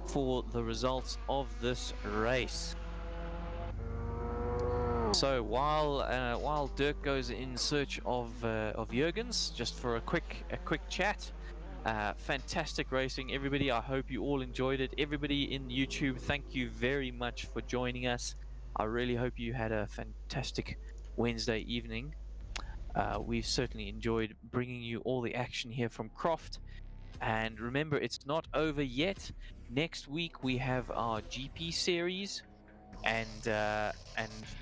[SPEAKER 1] for the results of this race. So while Dirk goes in search of Jurgens, just for a quick chat. Fantastic racing, everybody. I hope you all enjoyed it. Everybody in YouTube, thank you very much for joining us. I really hope you had a fantastic Wednesday evening. We've certainly enjoyed bringing you all the action here from Croft. And remember, it's not over yet. Next week we have our GP series, and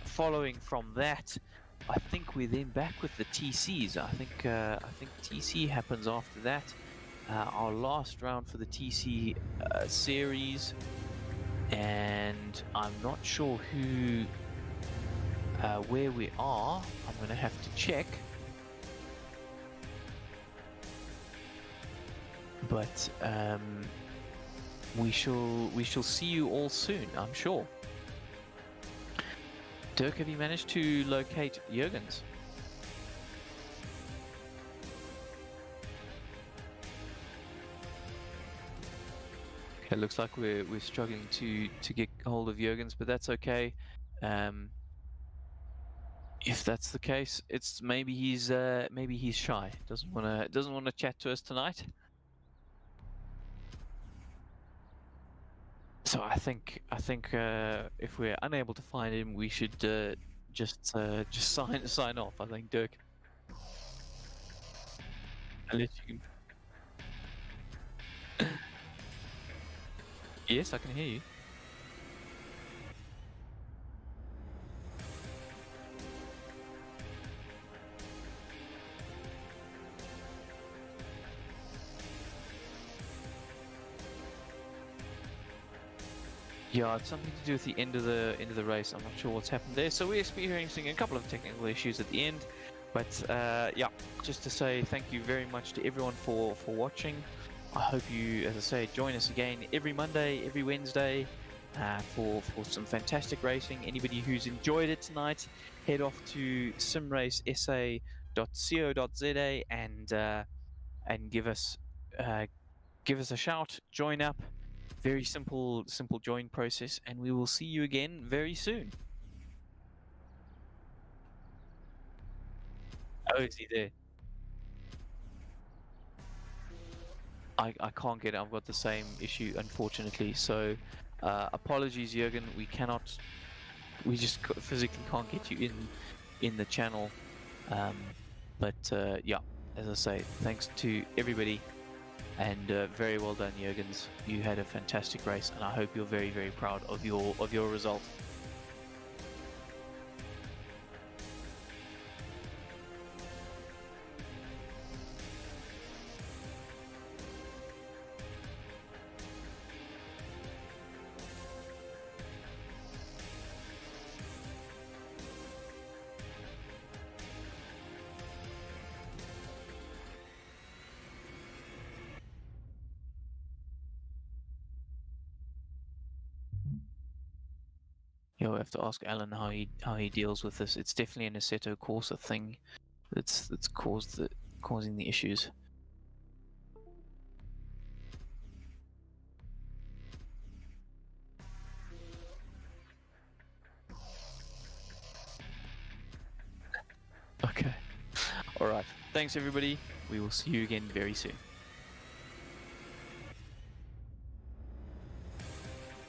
[SPEAKER 1] following from that, I think we're then back with the TCs. I think TC happens after that. Our last round for the TC series, and I'm not sure where we are. I'm going to have to check, but we shall see you all soon, I'm sure. Dirk, have you managed to locate Jurgens? It looks like we're struggling to get hold of Jurgens, but that's okay. If that's the case, it's maybe he's shy. Doesn't wanna chat to us tonight. So I think if we're unable to find him, we should just sign off. I think, Dirk. Unless you can. Yes, I can hear you. Yeah, it's something to do with the end of the race. I'm not sure what's happened there. So we're experiencing a couple of technical issues at the end, but yeah, just to say thank you very much to everyone for watching. I hope you, as I say, join us again every Monday, every Wednesday for some fantastic racing. Anybody who's enjoyed it tonight, head off to simracesa.co.za and give us a shout. Join up. Very simple join process, and we will see you again very soon. Oh, is he there? I can't get it. I've got the same issue, unfortunately. So apologies, Jürgen. We just physically can't get you in the channel. But yeah, as I say, thanks to everybody, and very well done, Jürgens. You had a fantastic race, and I hope you're very, very proud of your result. You'll have to ask Alan how he deals with this. It's definitely an Assetto Corsa thing that's causing the issues. Okay. All right. Thanks, everybody. We will see you again very soon.